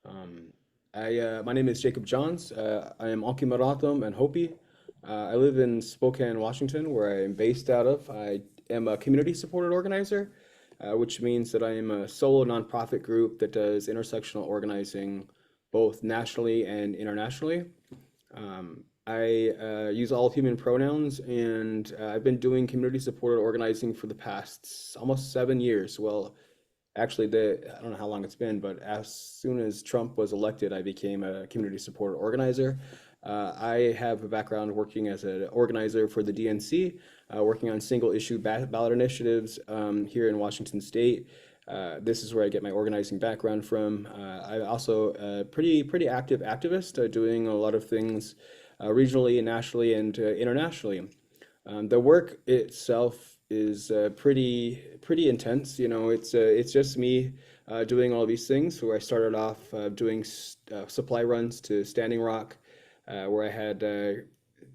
Um, my name is Jacob Johns. I am Anki Maratham and Hopi. I live in Spokane, Washington, where I am based out of. I am a community supported organizer, which means that I am a solo nonprofit group that does intersectional organizing both nationally and internationally. I use all human pronouns, and I've been doing community supported organizing for the past almost 7 years. Well, actually, I don't know how long it's been, but as soon as Trump was elected, I became a community support organizer. I have a background working as an organizer for the DNC, working on single issue ballot initiatives here in Washington State. This is where I get my organizing background from. I'm also a pretty active activist, doing a lot of things regionally and nationally and internationally. The work itself is pretty intense. It's just me doing all these things. Where I started off doing supply runs to Standing Rock, where I had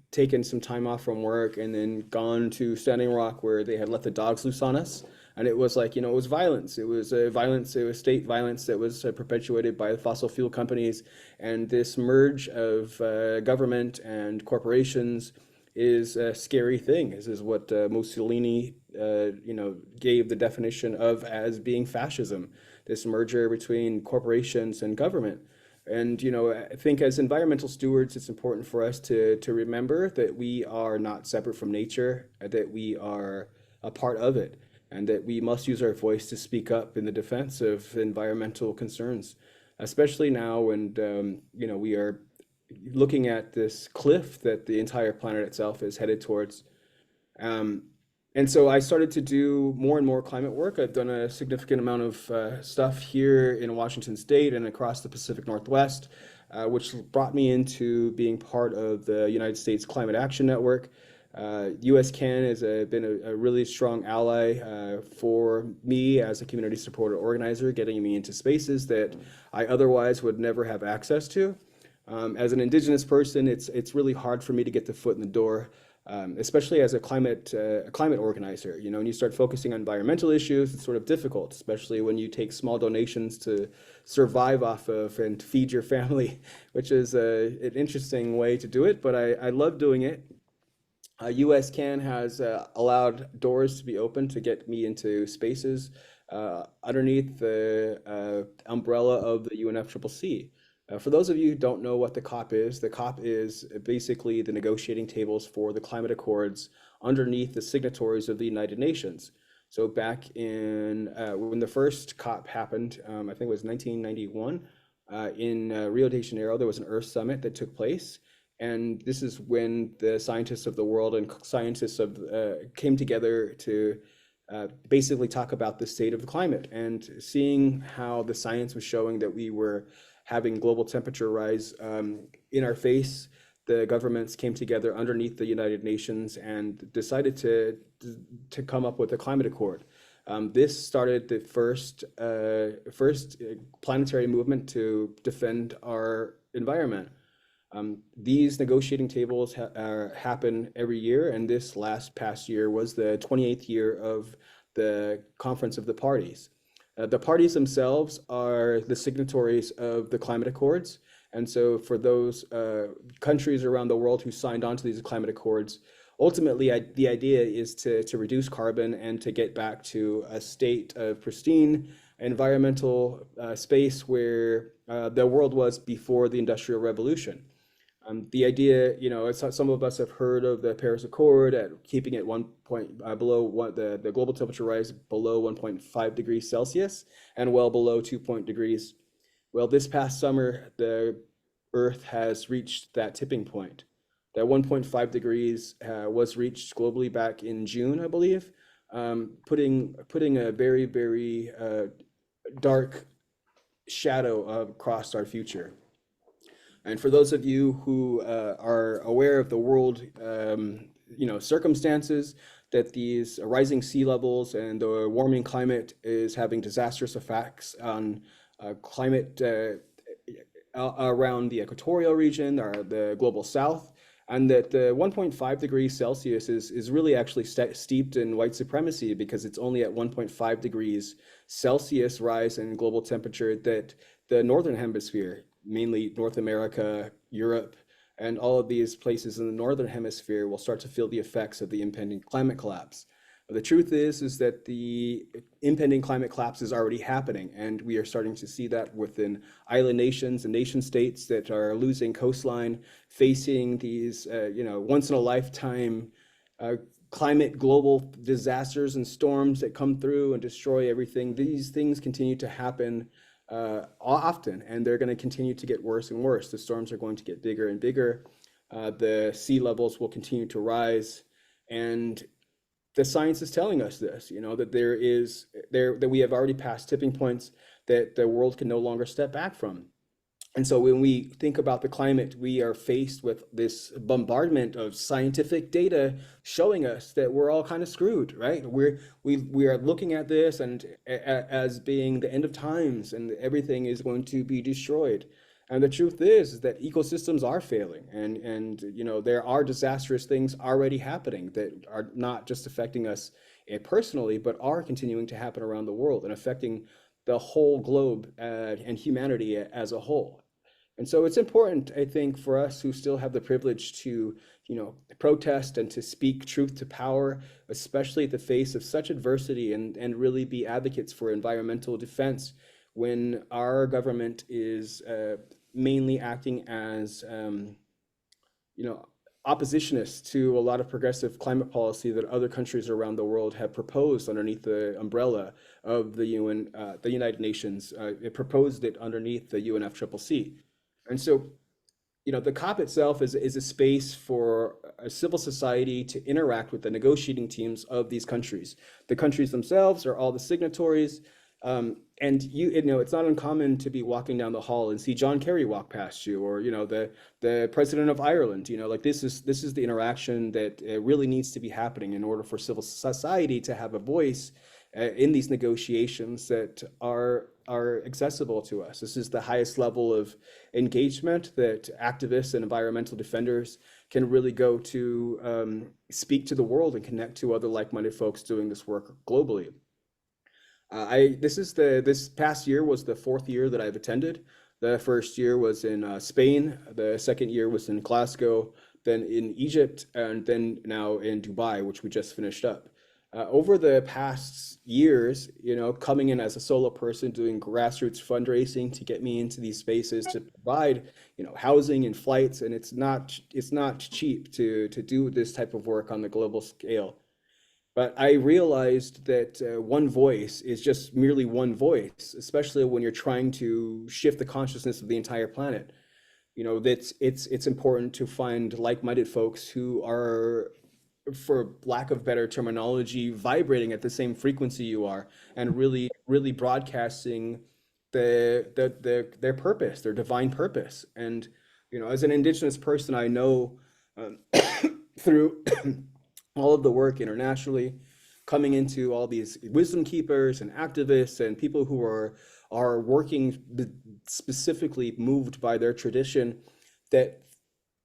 taken some time off from work and then gone to Standing Rock where they had let the dogs loose on us. And it was like, it was violence. It was violence. It was state violence that was perpetuated by the fossil fuel companies. And this merge of government and corporations is a scary thing. This is what Mussolini, gave the definition of as being fascism. This merger between corporations and government. And I think as environmental stewards, it's important for us to remember that we are not separate from nature, that we are a part of it, and that we must use our voice to speak up in the defense of environmental concerns, especially now when we are looking at this cliff that the entire planet itself is headed towards. Um, and so I started to do more and more climate work. I've done a significant amount of stuff here in Washington State and across the Pacific Northwest, which brought me into being part of the United States Climate Action Network. US-CAN has been a really strong ally for me as a community supported organizer, getting me into spaces that I otherwise would never have access to. As an Indigenous person, it's really hard for me to get the foot in the door, especially as a climate organizer. When you start focusing on environmental issues, it's sort of difficult, especially when you take small donations to survive off of and feed your family, which is an interesting way to do it. But I love doing it. US-CAN has allowed doors to be open to get me into spaces underneath the umbrella of the UNFCCC. For those of you who don't know what the COP is basically the negotiating tables for the climate accords underneath the signatories of the United Nations. So back in when the first COP happened, I think it was 1991, in Rio de Janeiro, there was an Earth Summit that took place. And this is when the scientists of the world and scientists came together to basically talk about the state of the climate and seeing how the science was showing that we were having global temperature rise in our face. The governments came together underneath the United Nations and decided to come up with a climate accord. This started the first planetary movement to defend our environment. These negotiating tables happen every year, and this past year was the 28th year of the Conference of the Parties. The parties themselves are the signatories of the climate accords, and so for those countries around the world who signed on to these climate accords, ultimately the idea is to reduce carbon and to get back to a state of pristine environmental space where the world was before the Industrial Revolution. The idea, some of us have heard of the Paris Accord at keeping it 1 point below the global temperature rise below 1.5 degrees Celsius and well below 2 degrees. Well, this past summer, the Earth has reached that tipping point. That 1.5 degrees was reached globally back in June, I believe, putting a very, very dark shadow across our future. And for those of you who are aware of the world, circumstances, that these rising sea levels and the warming climate is having disastrous effects on climate around the equatorial region or the global south, and that the 1.5 degrees Celsius is really actually steeped in white supremacy because it's only at 1.5 degrees Celsius rise in global temperature that the Northern Hemisphere, mainly North America, Europe, and all of these places in the Northern Hemisphere will start to feel the effects of the impending climate collapse. But the truth is that the impending climate collapse is already happening, and we are starting to see that within island nations and nation states that are losing coastline, facing these, once in a lifetime uh, climate global disasters and storms that come through and destroy everything. These things continue to happen often, and they're going to continue to get worse and worse. The storms are going to get bigger and bigger. The sea levels will continue to rise, and the science is telling us this. That that we have already passed tipping points that the world can no longer step back from. And so when we think about the climate, we are faced with this bombardment of scientific data showing us that we're all kind of screwed, right? We are looking at this and as being the end of times and everything is going to be destroyed. And the truth is that ecosystems are failing, and there are disastrous things already happening that are not just affecting us personally, but are continuing to happen around the world and affecting the whole globe and humanity as a whole. And so it's important, I think, for us who still have the privilege to, protest and to speak truth to power, especially at the face of such adversity, and really be advocates for environmental defense when our government is mainly acting as, oppositionists to a lot of progressive climate policy that other countries around the world have proposed underneath the umbrella of the UN, the United Nations. It proposed it underneath the UNFCCC. And so, the COP itself is a space for a civil society to interact with the negotiating teams of these countries. The countries themselves are all the signatories. And it's not uncommon to be walking down the hall and see John Kerry walk past you, or the president of Ireland. Like this is the interaction that really needs to be happening in order for civil society to have a voice in these negotiations that are accessible to us. This is the highest level of engagement that activists and environmental defenders can really go to speak to the world and connect to other like-minded folks doing this work globally. This past year was the fourth year that I've attended. The first year was in Spain. The second year was in Glasgow, then in Egypt, and then now in Dubai, which we just finished up. Over the past years, coming in as a solo person, doing grassroots fundraising to get me into these spaces to provide, housing and flights, and it's not cheap to do this type of work on the global scale. But I realized that one voice is just merely one voice, especially when you're trying to shift the consciousness of the entire planet. That's it's important to find like-minded folks who are, for lack of better terminology, vibrating at the same frequency you are, and really broadcasting their purpose, their divine purpose. And as an Indigenous person, I know through all of the work internationally, coming into all these wisdom keepers and activists and people who are working specifically moved by their tradition, that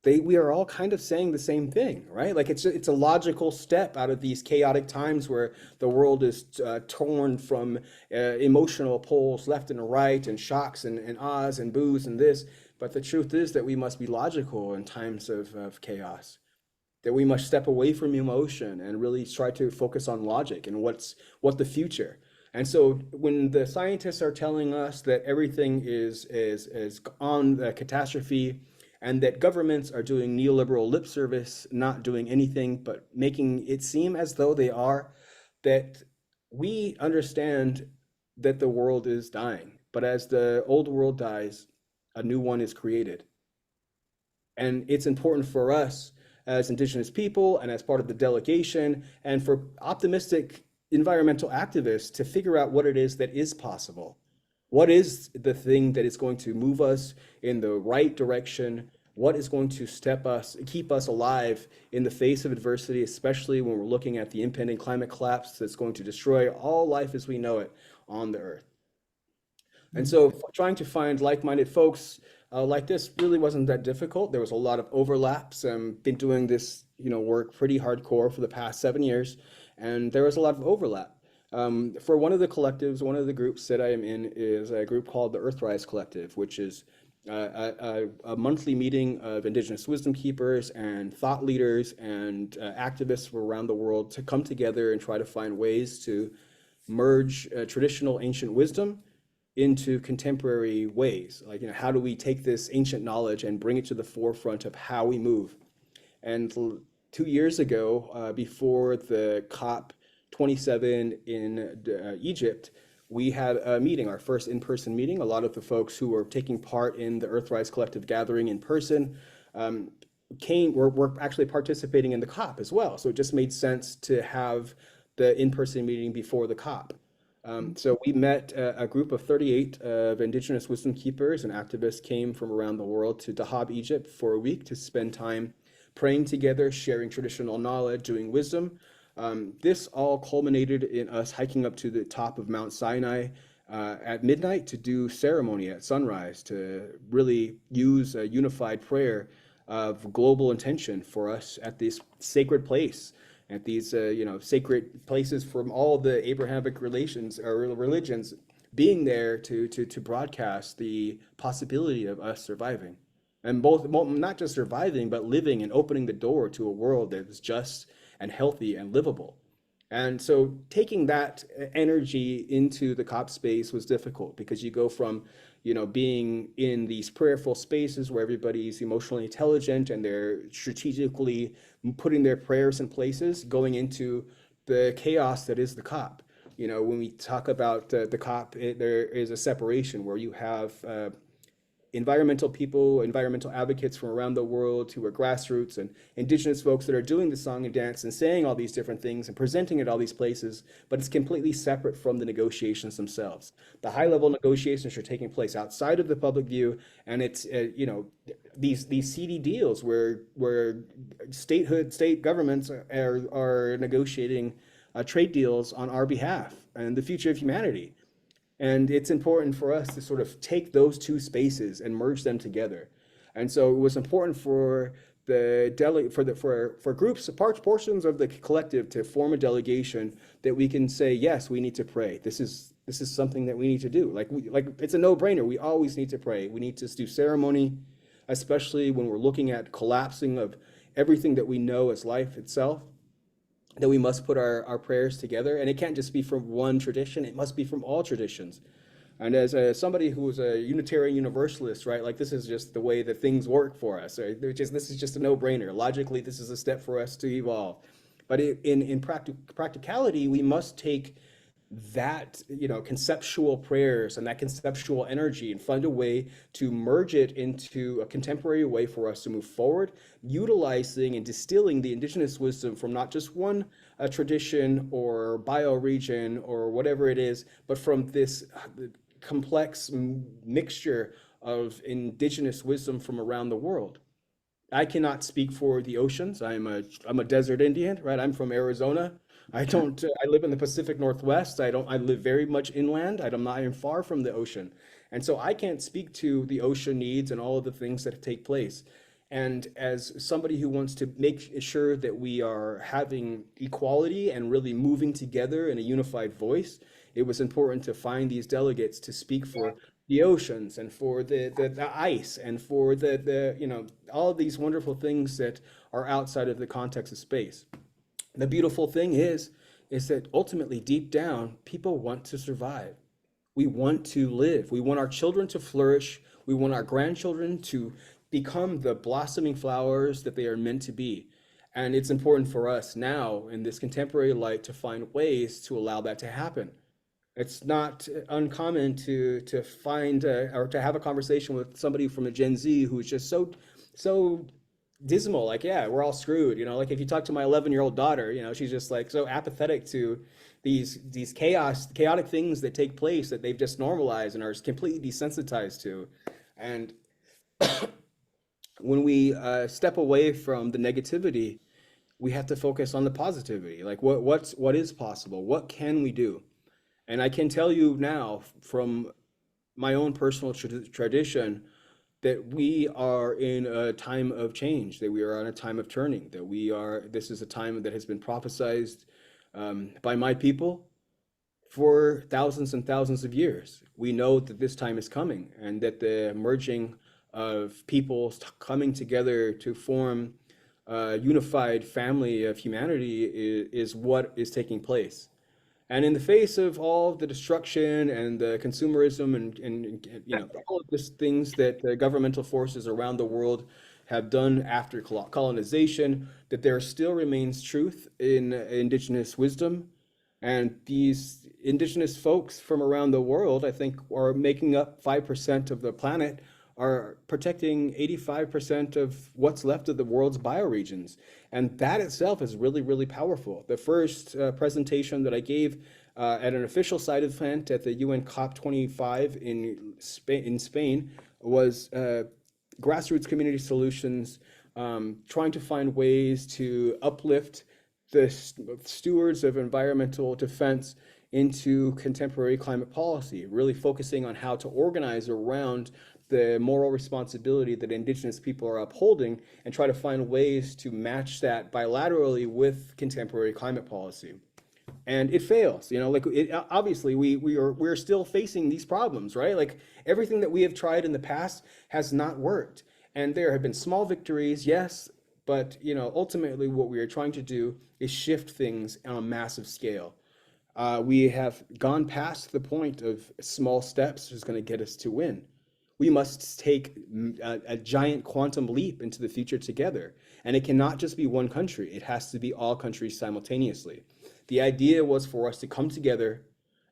we are all kind of saying the same thing, right? Like it's a logical step out of these chaotic times where the world is torn from emotional poles left and right, and shocks and ahs and boos and this. But the truth is that we must be logical in times of chaos, that we must step away from emotion and really try to focus on logic and what the future. And so when the scientists are telling us that everything is on the catastrophe, and that governments are doing neoliberal lip service, not doing anything but making it seem as though they are, that we understand that the world is dying. But as the old world dies, a new one is created. And it's important for us as Indigenous people and as part of the delegation, and for optimistic environmental activists to figure out what it is that is possible. What is the thing that is going to move us in the right direction? What is going to keep us alive in the face of adversity, especially when we're looking at the impending climate collapse that's going to destroy all life as we know it on the earth? And so trying to find like-minded folks like this really wasn't that difficult. There was a lot of overlaps. Been doing this, work pretty hardcore for the past 7 years, and there was a lot of overlap. For one of the collectives, one of the groups that I am in is a group called the Earthrise Collective, which is a monthly meeting of Indigenous wisdom keepers and thought leaders and activists from around the world to come together and try to find ways to merge traditional ancient wisdom into contemporary ways. Like, how do we take this ancient knowledge and bring it to the forefront of how we move? And 2 years ago, before the COP27 in Egypt, we had a meeting, our first in-person meeting. A lot of the folks who were taking part in the Earthrise Collective gathering in person um, were actually participating in the COP as well. So it just made sense to have the in-person meeting before the COP. So we met a group of 38 of Indigenous wisdom keepers and activists came from around the world to Dahab, Egypt for a week to spend time praying together, sharing traditional knowledge, doing wisdom. This all culminated in us hiking up to the top of Mount Sinai at midnight to do ceremony at sunrise to really use a unified prayer of global intention for us at this sacred place, at these sacred places from all the Abrahamic relations or religions being there to broadcast the possibility of us surviving. And both, well, not just surviving, but living and opening the door to a world that is just and healthy and livable. And so taking that energy into the COP space was difficult because you go from, being in these prayerful spaces where everybody's emotionally intelligent and they're strategically putting their prayers in places, going into the chaos that is the COP. When we talk about the COP, there is a separation where you have environmental people, environmental advocates from around the world who are grassroots and indigenous folks that are doing the song and dance and saying all these different things and presenting at all these places, but it's completely separate from the negotiations themselves. The high level negotiations are taking place outside of the public view, and it's these seedy deals where state governments are negotiating trade deals on our behalf and the future of humanity. And it's important for us to sort of take those two spaces and merge them together. And so it was important for the for groups, portions of the collective to form a delegation that we can say, yes, we need to pray. This is something that we need to do. Like it's a no-brainer. We always need to pray. We need to do ceremony, especially when we're looking at collapsing of everything that we know as life itself, that we must put our prayers together. And it can't just be from one tradition, it must be from all traditions. And as somebody who was a Unitarian Universalist, right, like this is just the way that things work for us. Right? This is just a no-brainer. Logically, this is a step for us to evolve. But in practicality, we must take that conceptual prayers and that conceptual energy and find a way to merge it into a contemporary way for us to move forward, utilizing and distilling the indigenous wisdom from not just one tradition or bioregion or whatever it is, but from this complex mixture of indigenous wisdom from around the world. I cannot speak for the oceans. I'm a desert Indian, right? I'm from Arizona. I don't. I live in the Pacific Northwest. I don't. I live very much inland. I'm not even far from the ocean, and so I can't speak to the ocean needs and all of the things that take place. And as somebody who wants to make sure that we are having equality and really moving together in a unified voice, it was important to find these delegates to speak for the oceans and for the ice and for the all of these wonderful things that are outside of the context of space. The beautiful thing is that ultimately deep down, people want to survive. We want to live. We want our children to flourish. We want our grandchildren to become the blossoming flowers that they are meant to be. And it's important for us now in this contemporary light to find ways to allow that to happen. It's not uncommon to find or to have a conversation with somebody from a Gen Z who's just so dismal. Like, yeah, we're all screwed. Like if you talk to my 11-year-old daughter, she's just like so apathetic to these chaotic things that take place that they've just normalized and are completely desensitized to. And when we step away from the negativity, we have to focus on the positivity. Like what is possible? What can we do? And I can tell you now from my own personal tradition that we are in a time of change, that we are on a time of turning, this is a time that has been prophesized by my people, for thousands and thousands of years. We know that this time is coming and that the merging of peoples coming together to form a unified family of humanity is what is taking place. And in the face of all the destruction and the consumerism and all of these things that the governmental forces around the world have done after colonization, that there still remains truth in indigenous wisdom. And these indigenous folks from around the world, I think, are making up 5% of the planet, are protecting 85% of what's left of the world's bioregions. And that itself is really, really powerful. The first presentation that I gave at an official side event at the UN COP25 in Spain was grassroots community solutions, trying to find ways to uplift the stewards of environmental defense into contemporary climate policy, really focusing on how to organize around the moral responsibility that indigenous people are upholding and try to find ways to match that bilaterally with contemporary climate policy. And it fails, obviously we're still facing these problems, right? Like everything that we have tried in the past has not worked. And there have been small victories, yes, but ultimately what we are trying to do is shift things on a massive scale. We have gone past the point of small steps is going to get us to win. We must take a giant quantum leap into the future together. And it cannot just be one country. It has to be all countries simultaneously. The idea was for us to come together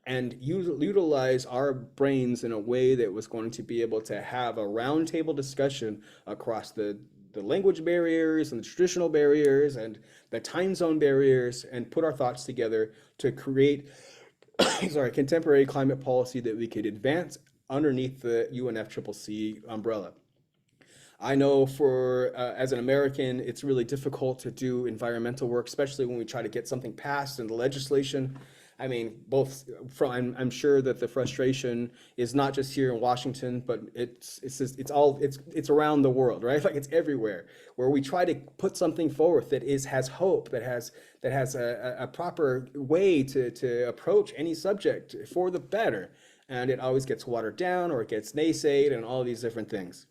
and utilize our brains in a way that was going to be able to have a roundtable discussion across the language barriers and the traditional barriers and the time zone barriers, and put our thoughts together to create contemporary climate policy that we could advance underneath the UNFCCC umbrella. I know as an American, it's really difficult to do environmental work, especially when we try to get something passed in the legislation. I mean, I'm sure that the frustration is not just here in Washington, but it's around the world, right? Like it's everywhere, where we try to put something forth that has hope, that has a proper way to approach any subject for the better, and it always gets watered down or it gets naysayed and all these different things.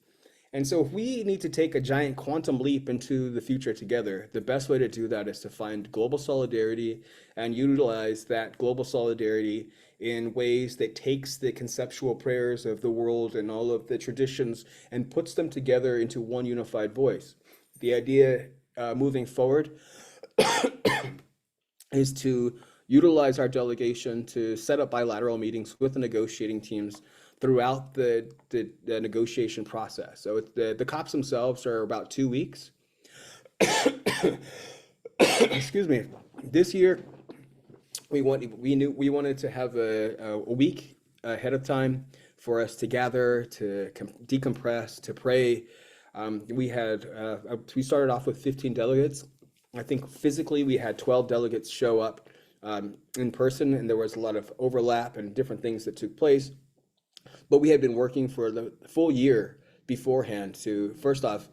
And so if we need to take a giant quantum leap into the future together, the best way to do that is to find global solidarity and utilize that global solidarity in ways that takes the conceptual prayers of the world and all of the traditions and puts them together into one unified voice. The idea moving forward is to utilize our delegation to set up bilateral meetings with the negotiating teams throughout the negotiation process. So the COPs themselves are about 2 weeks. Excuse me. This year, we wanted to have a week ahead of time for us to gather, to decompress, to pray. We started off with 15 delegates. I think physically we had 12 delegates show up in person, and there was a lot of overlap and different things that took place. But we had been working for the full year beforehand to, first off,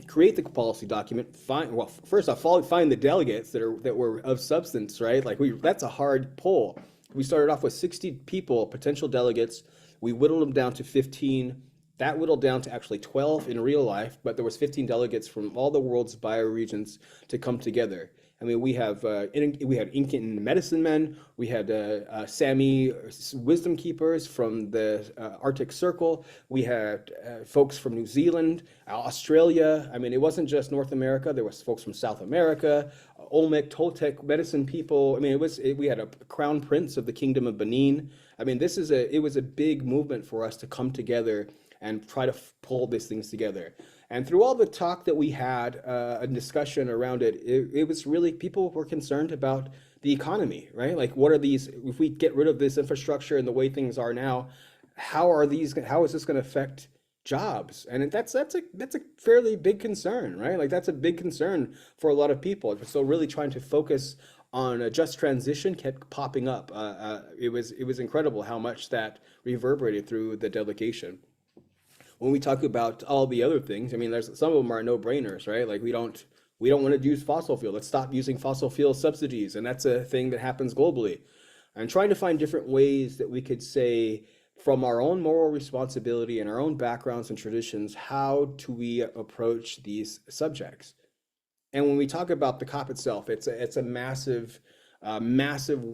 create the policy document. Find the delegates that were of substance, right? That's a hard pull. We started off with 60 people, potential delegates. We whittled them down to 15. That whittled down to actually 12 in real life, but there was 15 delegates from all the world's bioregions to come together. I mean, we had Incan medicine men, we had Sami wisdom keepers from the Arctic Circle, we had folks from New Zealand, Australia. I mean, it wasn't just North America. There was folks from South America, Olmec, Toltec medicine people. I mean, we had a crown prince of the Kingdom of Benin. I mean, it was a big movement for us to come together and try to pull these things together. And through all the talk that we had, a discussion around it was really, people were concerned about the economy, right? Like, if we get rid of this infrastructure and the way things are now, how is this going to affect jobs? And that's a fairly big concern, right? Like, that's a big concern for a lot of people. So really trying to focus on a just transition kept popping up. It was incredible how much that reverberated through the delegation. When we talk about all the other things, I mean, some of them are no-brainers, right? Like we don't want to use fossil fuel. Let's stop using fossil fuel subsidies, and that's a thing that happens globally. and trying to find different ways that we could say, from our own moral responsibility and our own backgrounds and traditions, how do we approach these subjects? And when we talk about the COP itself, it's a massive, massive,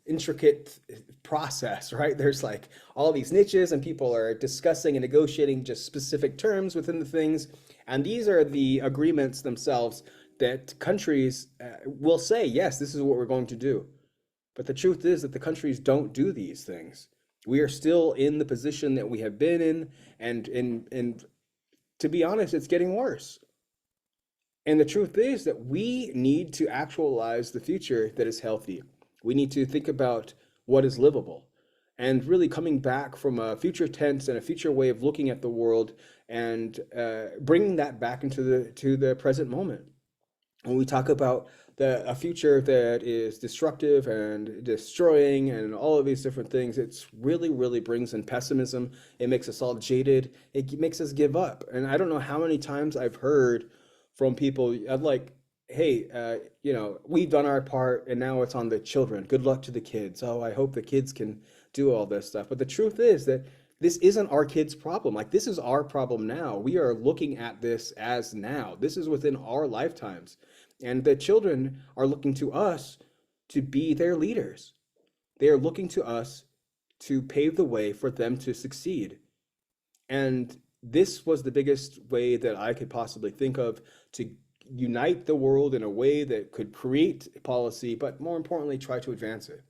intricate process, right? There's like all these niches, and people are discussing and negotiating just specific terms within the things. And these are the agreements themselves that countries will say, yes, this is what we're going to do. But the truth is that the countries don't do these things. We are still in the position that we have been in, and to be honest, it's getting worse. And the truth is that we need to actualize the future that is healthy. We need to think about what is livable, and really coming back from a future tense and a future way of looking at the world, and bringing that back into the present moment. When we talk about a future that is destructive and destroying and all of these different things, it's really, really brings in pessimism. It makes us all jaded. It makes us give up. And I don't know how many times I've heard from people, I'm like, hey, we've done our part and now it's on the children. Good luck to the kids. Oh, I hope the kids can do all this stuff. But the truth is that this isn't our kids' problem. Like, this is our problem now. We are looking at this as now. This is within our lifetimes. And the children are looking to us to be their leaders. They are looking to us to pave the way for them to succeed. And this was the biggest way that I could possibly think of to unite the world in a way that could create policy, but more importantly, try to advance it.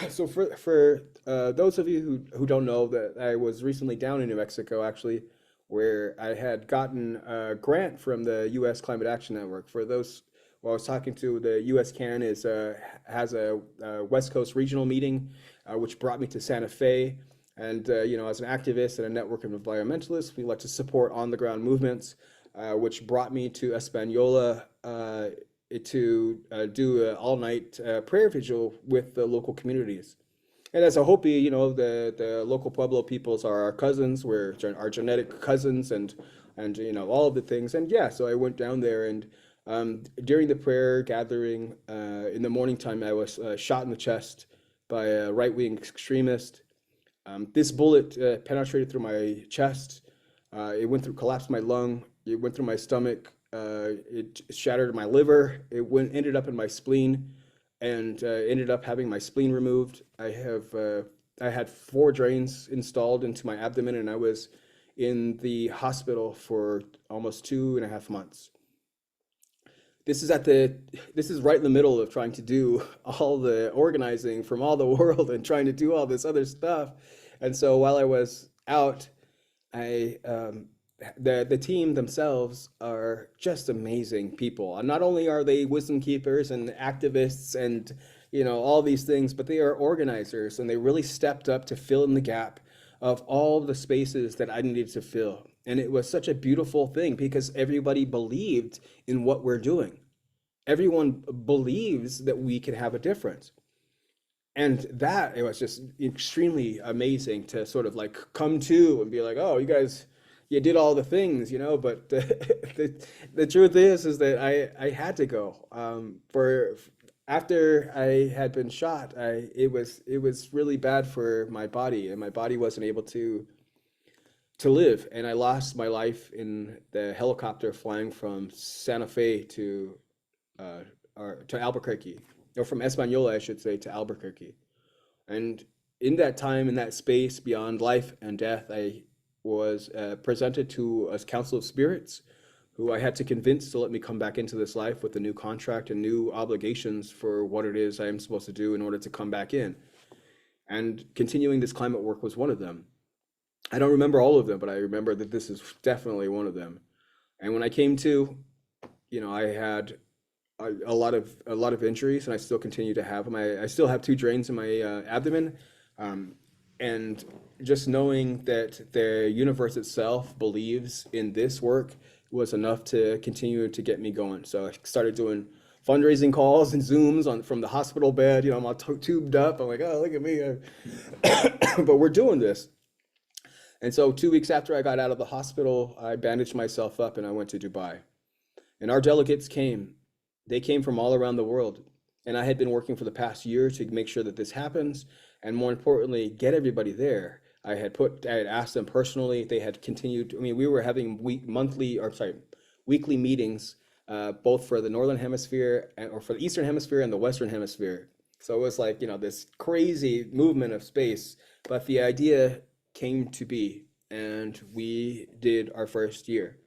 So for those of you who don't know, that I was recently down in New Mexico, actually, where I had gotten a grant from the U.S. Climate Action Network. For those, well, I was talking to, the U.S. CAN has a West Coast regional meeting, which brought me to Santa Fe. And as an activist and a network of environmentalists, we like to support on-the-ground movements, which brought me to Espanola to do an all-night prayer vigil with the local communities. And as a Hopi, the local Pueblo peoples are our cousins. We're our genetic cousins, and all of the things. And yeah, so I went down there, and during the prayer gathering in the morning time, I was shot in the chest by a right-wing extremist. This bullet penetrated through my chest. It collapsed my lung. It went through my stomach. It shattered my liver. Ended up in my spleen, and ended up having my spleen removed. I had 4 drains installed into my abdomen, and I was in the hospital for almost 2.5 months. This is right in the middle of trying to do all the organizing from all the world and trying to do all this other stuff. And so while I was out, the team themselves are just amazing people. And not only are they wisdom keepers and activists and all these things, but they are organizers, and they really stepped up to fill in the gap of all the spaces that I needed to fill. And it was such a beautiful thing because everybody believed in what we're doing. Everyone believes that we can have a difference. And that, it was just extremely amazing to sort of like come to and be like, oh, you did all the things, but the truth is that I had to go. After I had been shot, it was really bad for my body, and my body wasn't able to live. And I lost my life in the helicopter flying from Santa Fe to Albuquerque, or from Espanola, I should say, to Albuquerque. And in that time, in that space beyond life and death, I was presented to a council of spirits who I had to convince to let me come back into this life with a new contract and new obligations for what it is I am supposed to do in order to come back in. And continuing this climate work was one of them. I don't remember all of them, but I remember that this is definitely one of them. And when I came to, I had a lot of injuries, and I still continue to have them. I still have 2 drains in my abdomen, and just knowing that the universe itself believes in this work was enough to continue to get me going. So I started doing fundraising calls and Zooms from the hospital bed. I'm all tubed up. I'm like, oh, look at me. But we're doing this. And so 2 weeks after I got out of the hospital, I bandaged myself up and I went to Dubai. And our delegates came. They came from all around the world. And I had been working for the past year to make sure that this happens, and more importantly, get everybody there. I had asked them personally. They had continued. I mean, we were having weekly meetings, both for the Northern Hemisphere or for the Eastern Hemisphere and the Western Hemisphere. So it was like, this crazy movement of space, but the idea came to be, and we did our first year.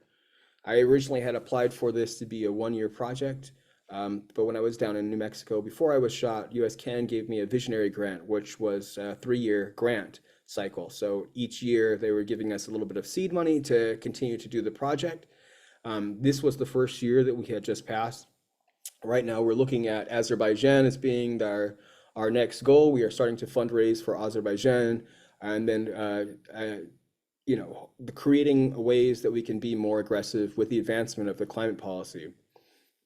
I originally had applied for this to be a 1 year project, but when I was down in New Mexico before I was shot, US Can gave me a visionary grant, which was a 3 year grant cycle. So each year they were giving us a little bit of seed money to continue to do the project. This was the first year that we had just passed. Right now we're looking at Azerbaijan as being our next goal. We are starting to fundraise for Azerbaijan, and then creating ways that we can be more aggressive with the advancement of the climate policy.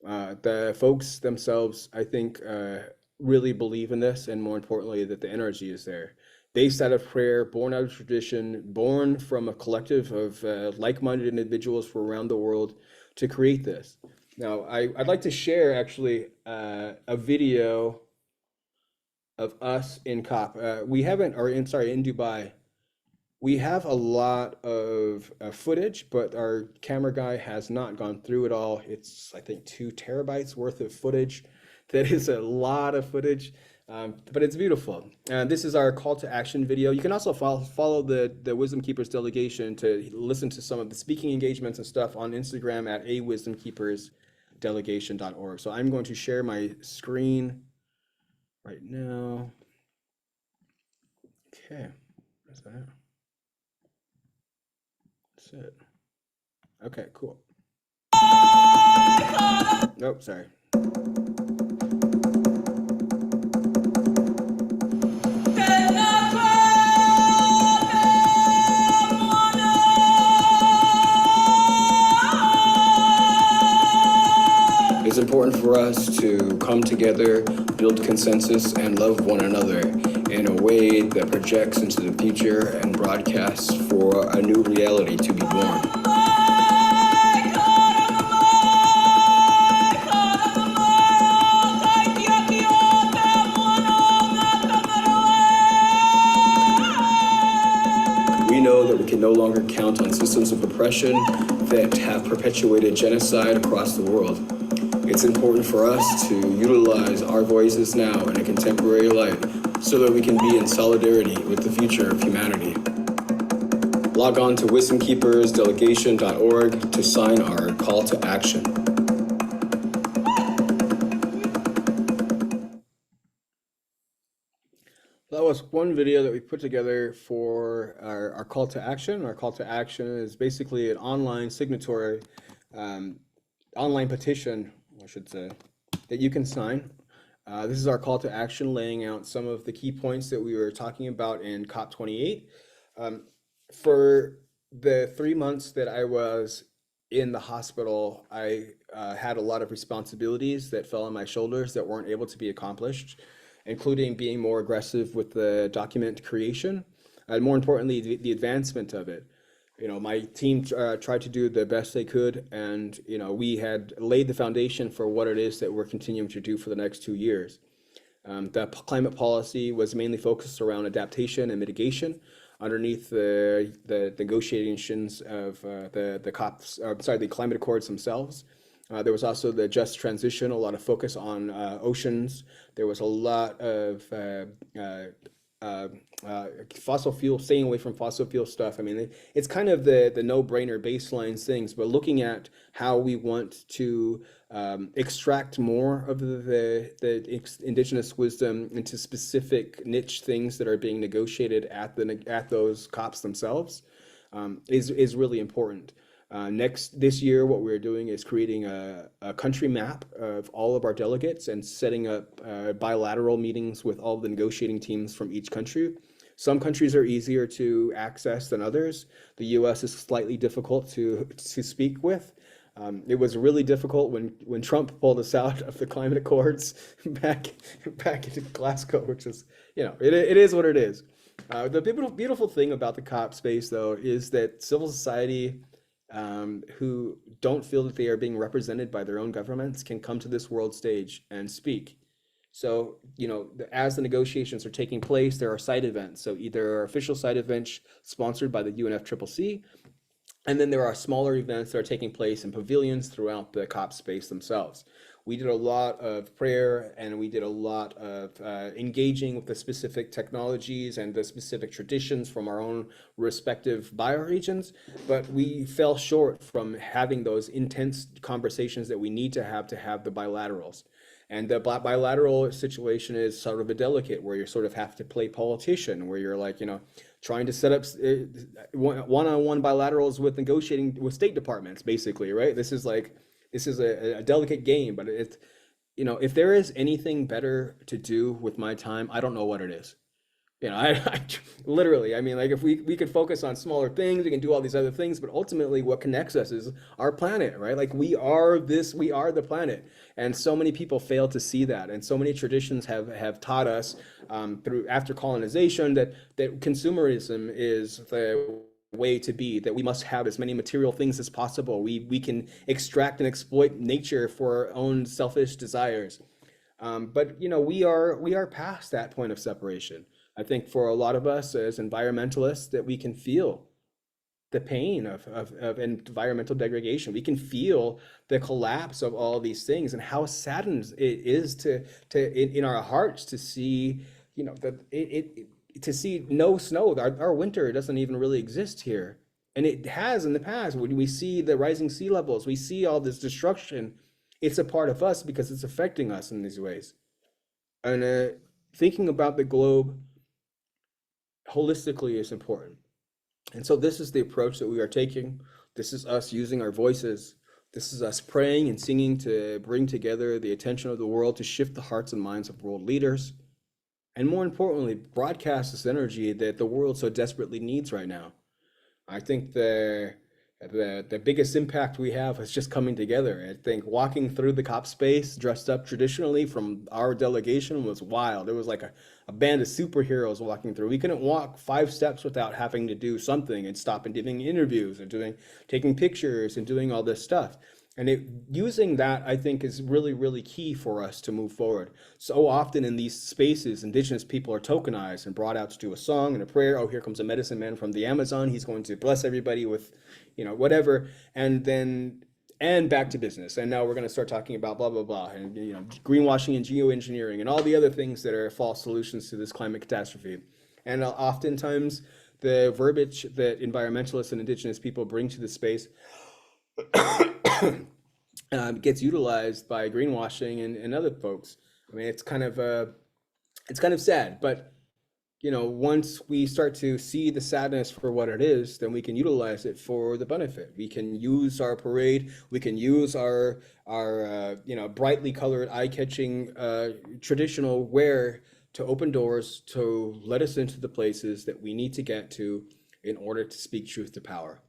The folks themselves, I think, really believe in this, and more importantly, that the energy is there. Based out of prayer, born out of tradition, born from a collective of like-minded individuals from around the world to create this. Now, I'd like to share actually a video of us in COP. In Dubai. We have a lot of footage, but our camera guy has not gone through it all. It's, I think, 2 terabytes worth of footage. That is a lot of footage, but it's beautiful. This is our call to action video. You can also follow the Wisdom Keepers delegation to listen to some of the speaking engagements and stuff on Instagram at awisdomkeepersdelegation.org. So I'm going to share my screen right now. Okay, where's that? That's it. Okay, cool. Nope, sorry. It's important for us to come together, build consensus, and love one another in a way that projects into the future and broadcasts for a new reality to be born. We know that we can no longer count on systems of oppression that have perpetuated genocide across the world. It's important for us to utilize our voices now in a contemporary light so that we can be in solidarity with the future of humanity. Log on to wisdomkeepersdelegation.org to sign our call to action. That was one video that we put together for our call to action. Our call to action is basically an online signatory, online petition, I should say, that you can sign. This is our call to action, laying out some of the key points that we were talking about in COP28. For the 3 months that I was in the hospital, I had a lot of responsibilities that fell on my shoulders that weren't able to be accomplished, including being more aggressive with the document creation, and more importantly, the advancement of it. My team tried to do the best they could, and we had laid the foundation for what it is that we're continuing to do for the next 2 years. The climate policy was mainly focused around adaptation and mitigation underneath the negotiations of the COPs, the climate accords themselves. There was also the just transition, a lot of focus on oceans. There was a lot of fossil fuel, staying away from fossil fuel stuff. I mean, it's kind of the no-brainer baseline things, but looking at how we want to extract more of the indigenous wisdom into specific niche things that are being negotiated at those COPs themselves is really important. This year, what we're doing is creating a country map of all of our delegates and setting up bilateral meetings with all the negotiating teams from each country. Some countries are easier to access than others. The US is slightly difficult to speak with. It was really difficult when Trump pulled us out of the climate accords back into Glasgow, which is, it is what it is. The beautiful thing about the COP space, though, is that civil society who don't feel that they are being represented by their own governments can come to this world stage and speak. So, as the negotiations are taking place, there are side events. So either official side events sponsored by the UNFCCC, and then there are smaller events that are taking place in pavilions throughout the COP space themselves. We did a lot of prayer and we did a lot of engaging with the specific technologies and the specific traditions from our own respective bioregions, but we fell short from having those intense conversations that we need to have the bilaterals. And the bilateral situation is sort of a delicate where you sort of have to play politician, where you're like, trying to set up one-on-one bilaterals with negotiating with state departments, basically, right? This is a delicate game, but if there is anything better to do with my time, I don't know what it is. I literally, I mean, like if we could focus on smaller things, we can do all these other things, but ultimately what connects us is our planet, right? Like we are the planet. And so many people fail to see that. And so many traditions have taught us through after colonization that consumerism is the way to be, that we must have as many material things as possible. We can extract and exploit nature for our own selfish desires. But we are past that point of separation. I think for a lot of us as environmentalists that we can feel the pain of environmental degradation. We can feel the collapse of all these things and how saddened it is in our hearts to see, that to see no snow. Our winter doesn't even really exist here. And it has in the past. When we see the rising sea levels, we see all this destruction. It's a part of us because it's affecting us in these ways. And thinking about the globe holistically is important. And so this is the approach that we are taking. This is us using our voices. This is us praying and singing to bring together the attention of the world, to shift the hearts and minds of world leaders. And more importantly, broadcast this energy that the world so desperately needs right now. I think the biggest impact we have is just coming together. I think walking through the COP space dressed up traditionally from our delegation was wild. It was like a band of superheroes walking through. We couldn't walk 5 steps without having to do something and stop and giving interviews and taking pictures and doing all this stuff. And using that, I think, is really, really key for us to move forward. So often in these spaces, Indigenous people are tokenized and brought out to do a song and a prayer. Oh, here comes a medicine man from the Amazon. He's going to bless everybody with, whatever. And back to business. And now we're going to start talking about blah, blah, blah. And, greenwashing and geoengineering and all the other things that are false solutions to this climate catastrophe. And oftentimes the verbiage that environmentalists and Indigenous people bring to the space gets utilized by greenwashing and other folks. I mean, it's kind of sad, but once we start to see the sadness for what it is, then we can utilize it for the benefit. We can use our parade. We can use our brightly colored, eye-catching traditional wear to open doors to let us into the places that we need to get to in order to speak truth to power.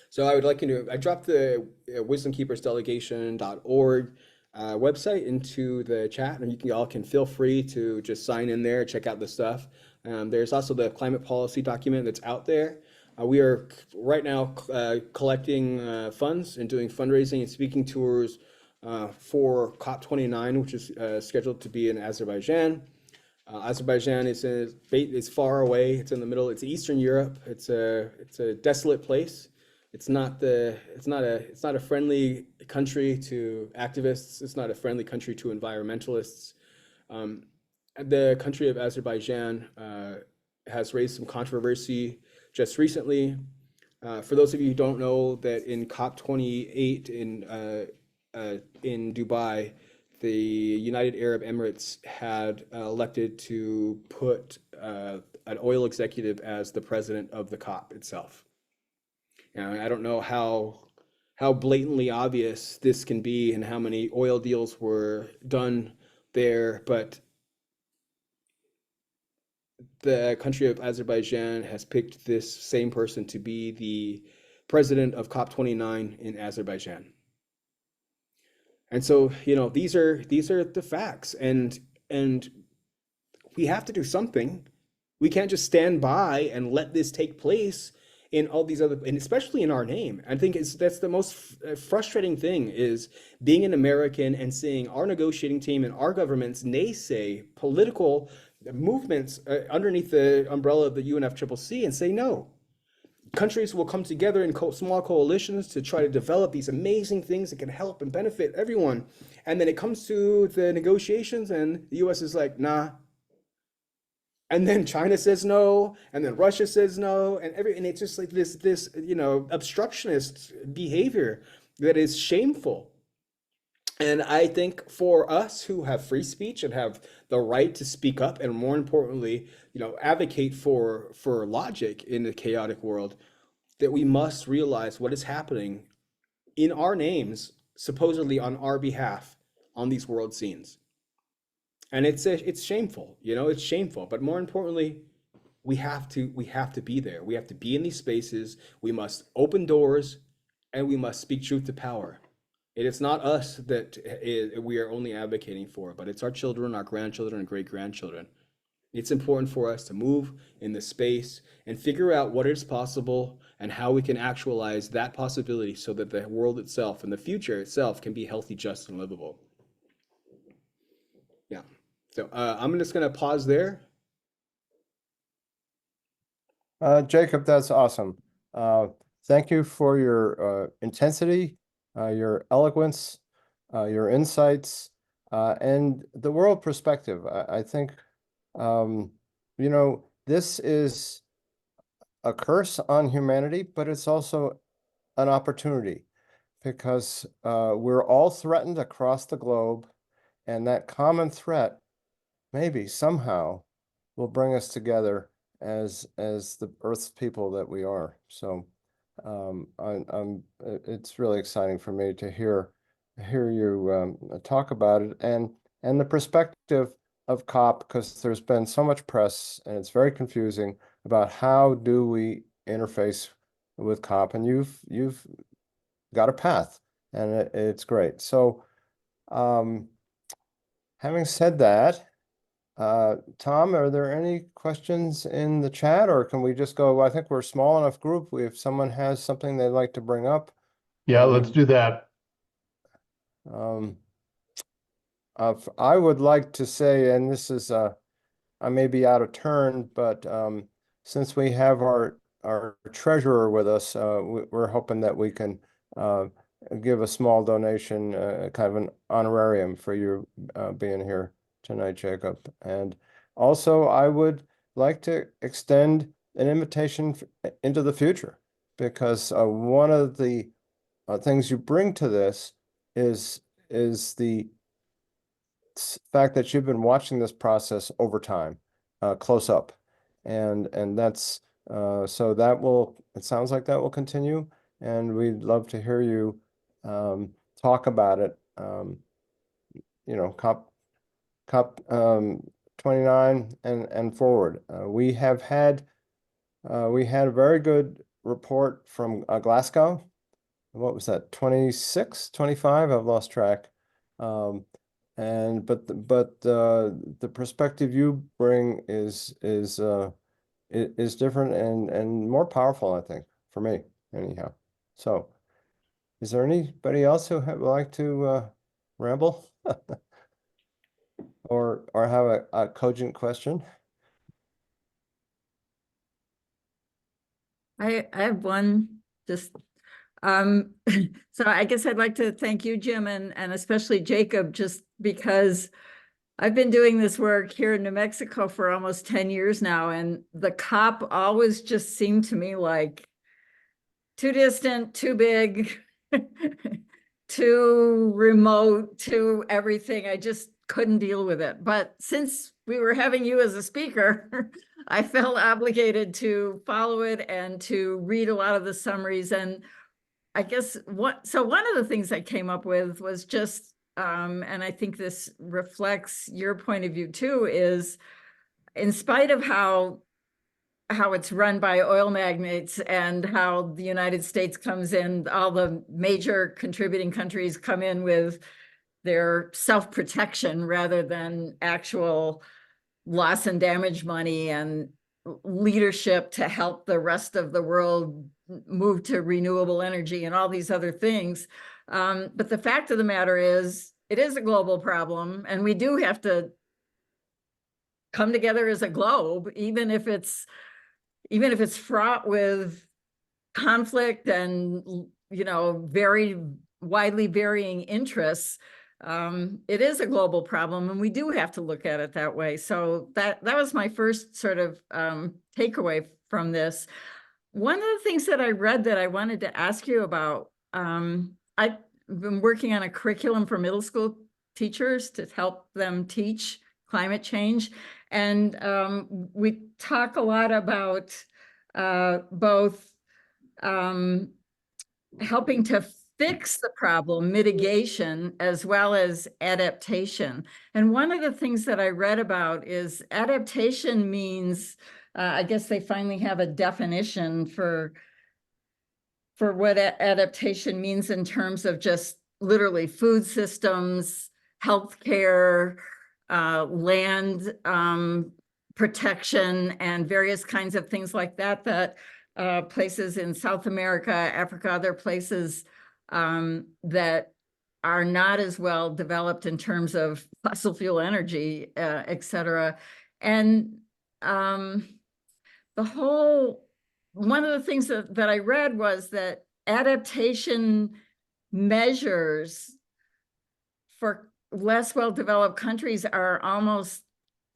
So I would like I dropped the wisdomkeepersdelegation.org website into the chat, and you all can feel free to just sign in there, check out the stuff. There's also the climate policy document that's out there. We are right now collecting funds and doing fundraising and speaking tours for COP29, which is scheduled to be in Azerbaijan. Azerbaijan is far away. It's in the middle. It's Eastern Europe. It's a desolate place. It's not a friendly country to activists. It's not a friendly country to environmentalists. The country of Azerbaijan has raised some controversy just recently. For those of you who don't know, that in COP28 in Dubai, the United Arab Emirates had elected to put an oil executive as the president of the COP itself. I don't know how blatantly obvious this can be and how many oil deals were done there, but the country of Azerbaijan has picked this same person to be the president of COP29 in Azerbaijan. And so, these are the facts, and we have to do something. We can't just stand by and let this take place in all these other, and especially in our name. I think that's the most frustrating thing is being an American and seeing our negotiating team and our governments naysay political movements underneath the umbrella of the UNFCCC and say no. Countries will come together in small coalitions to try to develop these amazing things that can help and benefit everyone. And then it comes to the negotiations, and the US is like, nah. And then China says no, and then Russia says no, and it's just like this obstructionist behavior that is shameful. And I think for us who have free speech and have the right to speak up, and more importantly, advocate for logic in a chaotic world, that we must realize what is happening in our names, supposedly on our behalf, on these world scenes. And it's shameful, it's shameful. But more importantly, we have to be there. We have to be in these spaces. We must open doors, and we must speak truth to power. It is not us that we are only advocating for, but it's our children, our grandchildren, and great grandchildren. It's important for us to move in the space and figure out what is possible and how we can actualize that possibility so that the world itself and the future itself can be healthy, just, and livable. Yeah. So I'm just going to pause there. Jacob, that's awesome. Thank you for your intensity, your eloquence, your insights, and the world perspective. I think, this is a curse on humanity, but it's also an opportunity because we're all threatened across the globe, and that common threat maybe somehow will bring us together as the Earth's people that we are. So it's really exciting for me to hear you talk about it and the perspective of COP, because there's been so much press and it's very confusing about how do we interface with COP, and you've got a path, and it's great. So having said that, Tom, are there any questions in the chat, or can we just go? I think we're a small enough group. If someone has something they'd like to bring up. Yeah, let's do that. I would like to say, and this is, I may be out of turn, but since we have our treasurer with us, we're hoping that we can give a small donation, kind of an honorarium for you being here tonight, Jacob. And also, I would like to extend an invitation into the future, because one of the things you bring to this is the fact that you've been watching this process over time, close up, and that's so that it sounds like that will continue, and we'd love to hear you talk about it. COP29 and forward. We had a very good report from Glasgow. What was that, 26, 25? I've lost track. But the perspective you bring is different and more powerful, I think, for me anyhow. So is there anybody else who would like to ramble or have a cogent question? I have one, just so I guess I'd like to thank you, Jim, and especially Jacob, just because I've been doing this work here in New Mexico for almost 10 years now, and the COP always just seemed to me like too distant, too big, too remote, too everything. I just couldn't deal with it. But since we were having you as a speaker, I felt obligated to follow it and to read a lot of the summaries. And I guess one of the things I came up with was just, and I think this reflects your point of view too, is in spite of how it's run by oil magnates and how the United States comes in, all the major contributing countries come in with their self-protection rather than actual loss and damage money and leadership to help the rest of the world move to renewable energy and all these other things. But the fact of the matter is, it is a global problem, and we do have to come together as a globe, even if it's fraught with conflict and, very widely varying interests. It is a global problem, and we do have to look at it that way. So that was my first sort of takeaway from this. One of the things that I read that I wanted to ask you about, I've been working on a curriculum for middle school teachers to help them teach climate change. And we talk a lot about both helping to fix the problem, mitigation, as well as adaptation. And one of the things that I read about is adaptation means, I guess they finally have a definition for what adaptation means in terms of just literally food systems, healthcare, land protection, and various kinds of things like that, that places in South America, Africa, other places that are not as well developed in terms of fossil fuel energy, et cetera. And one of the things that I read was that adaptation measures for less well-developed countries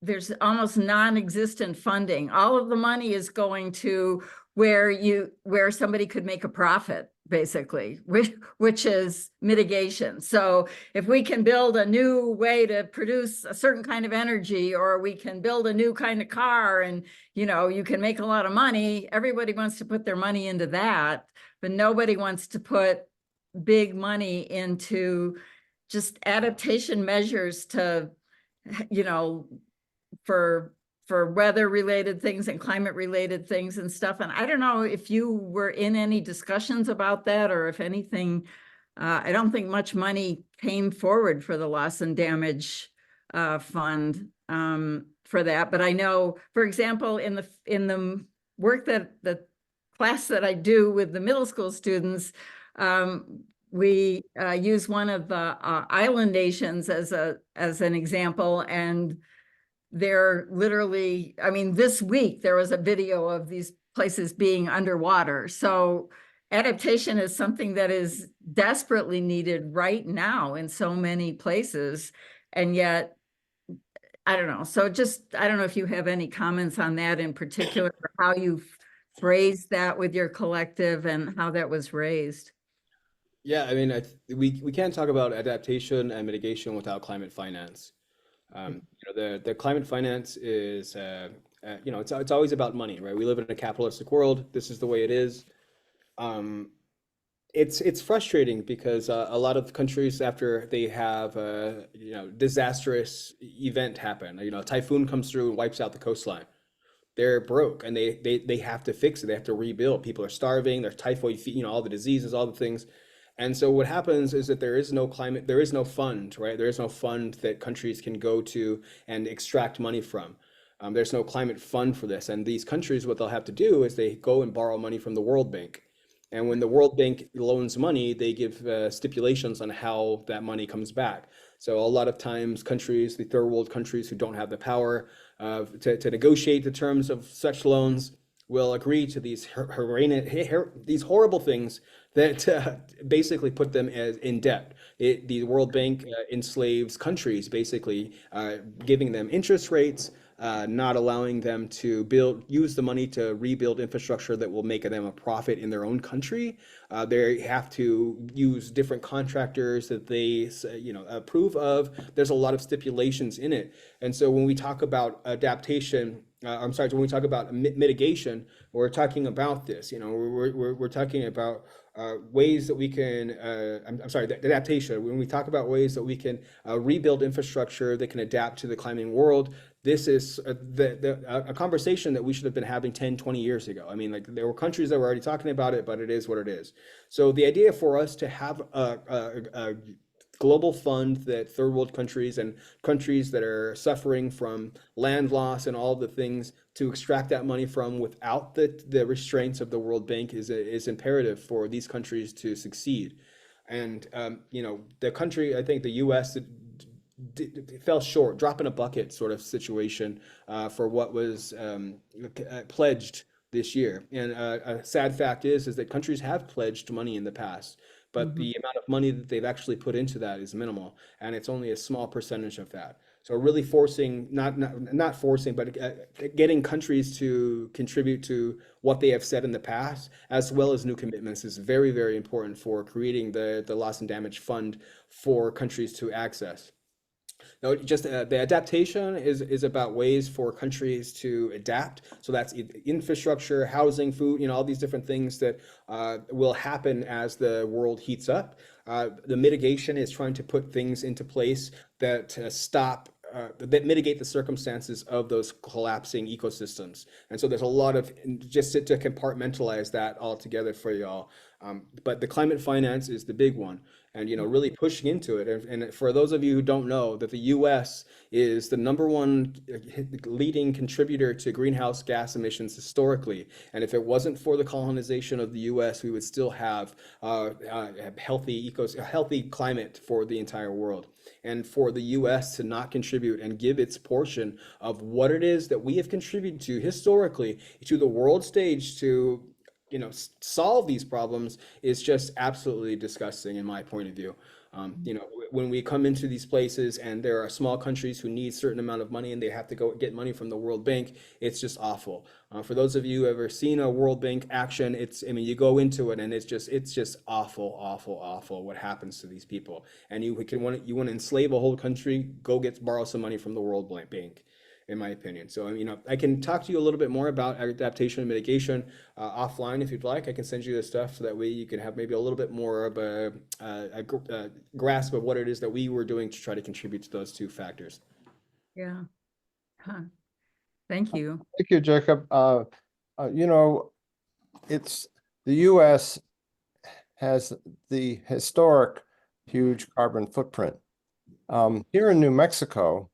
there's almost non-existent funding. All of the money is going to where somebody could make a profit, basically, which is mitigation. So if we can build a new way to produce a certain kind of energy, or we can build a new kind of car, and you can make a lot of money, everybody wants to put their money into that, but nobody wants to put big money into just adaptation measures to, for weather-related things and climate-related things and stuff. And I don't know if you were in any discussions about that, or if anything. I don't think much money came forward for the loss and damage fund for that. But I know, for example, in the work that the class that I do with the middle school students, we use one of the island nations as an example, and they're literally, this week there was a video of these places being underwater. So adaptation is something that is desperately needed right now in so many places. And yet, I don't know. So I don't know if you have any comments on that in particular, or how you phrased that with your collective and how that was raised. Yeah, we can't talk about adaptation and mitigation without climate finance. The climate finance is, it's always about money, right? We live in a capitalistic world. This is the way it is. It's frustrating because a lot of countries, after they have disastrous event happen, a typhoon comes through and wipes out the coastline, they're broke, and they have to fix it. They have to rebuild. People are starving. There's typhoid, all the diseases, all the things. And so what happens is that there is no fund, right? There is no fund that countries can go to and extract money from. There's no climate fund for this. And these countries, what they'll have to do is they go and borrow money from the World Bank. And when the World Bank loans money, they give stipulations on how that money comes back. So a lot of times countries, the third world countries who don't have the power to negotiate the terms of such loans, will agree to these horrible things that basically put them in debt. The World Bank enslaves countries, basically giving them interest rates, not allowing them to use the money to rebuild infrastructure that will make them a profit in their own country. They have to use different contractors that they approve of. There's a lot of stipulations in it. And so when we talk about adaptation, when we talk about mitigation, we're talking about this. We're talking about ways that we can, adaptation. When we talk about ways that we can rebuild infrastructure that can adapt to the climbing world, this is a conversation that we should have been having 10, 20 years ago. There were countries that were already talking about it, but it is what it is. So the idea for us to have global fund that third world countries and countries that are suffering from land loss and all the things to extract that money from without the restraints of the World Bank is imperative for these countries to succeed. And you know, the country, I think the U.S. Fell short, drop in a bucket sort of situation for what was pledged this year. And a sad fact is that countries have pledged money in the past, but the amount of money that they've actually put into that is minimal, and it's only a small percentage of that. So really forcing, not forcing, but getting countries to contribute to what they have said in the past, as well as new commitments, is very, very important for creating the loss and damage fund for countries to access. No, just the adaptation is about ways for countries to adapt. So that's infrastructure, housing, food, you know, all these different things that will happen as the world heats up. The mitigation is trying to put things into place that stop. That mitigate the circumstances of those collapsing ecosystems. And so there's a lot of, just to compartmentalize that all together for y'all. But the climate finance is the big one, and you know, really pushing into it. And for those of you who don't know, that the U.S. is the #1 leading contributor to greenhouse gas emissions historically. And if it wasn't for the colonization of the U.S., we would still have a healthy climate for the entire world. And for the U.S. to not contribute and give its portion of what it is that we have contributed to historically to the world stage to, you know, solve these problems is just absolutely disgusting in my point of view. You know, when we come into these places and there are small countries who need a certain amount of money and they have to go get money from the World Bank, it's just awful. For those of you who have ever seen a World Bank action, I mean, you go into it and it's just awful, awful, awful what happens to these people. And you want to enslave a whole country, borrow some money from the World Bank, in my opinion. So, you know, I can talk to you a little bit more about adaptation and mitigation offline if you'd like. I can send you the stuff so that way you can have maybe a little bit more of a grasp of what it is that we were doing to try to contribute to those two factors. Yeah. Huh. Thank you. Thank you, Jacob. You know, it's the U.S. has the historic huge carbon footprint. Here in New Mexico,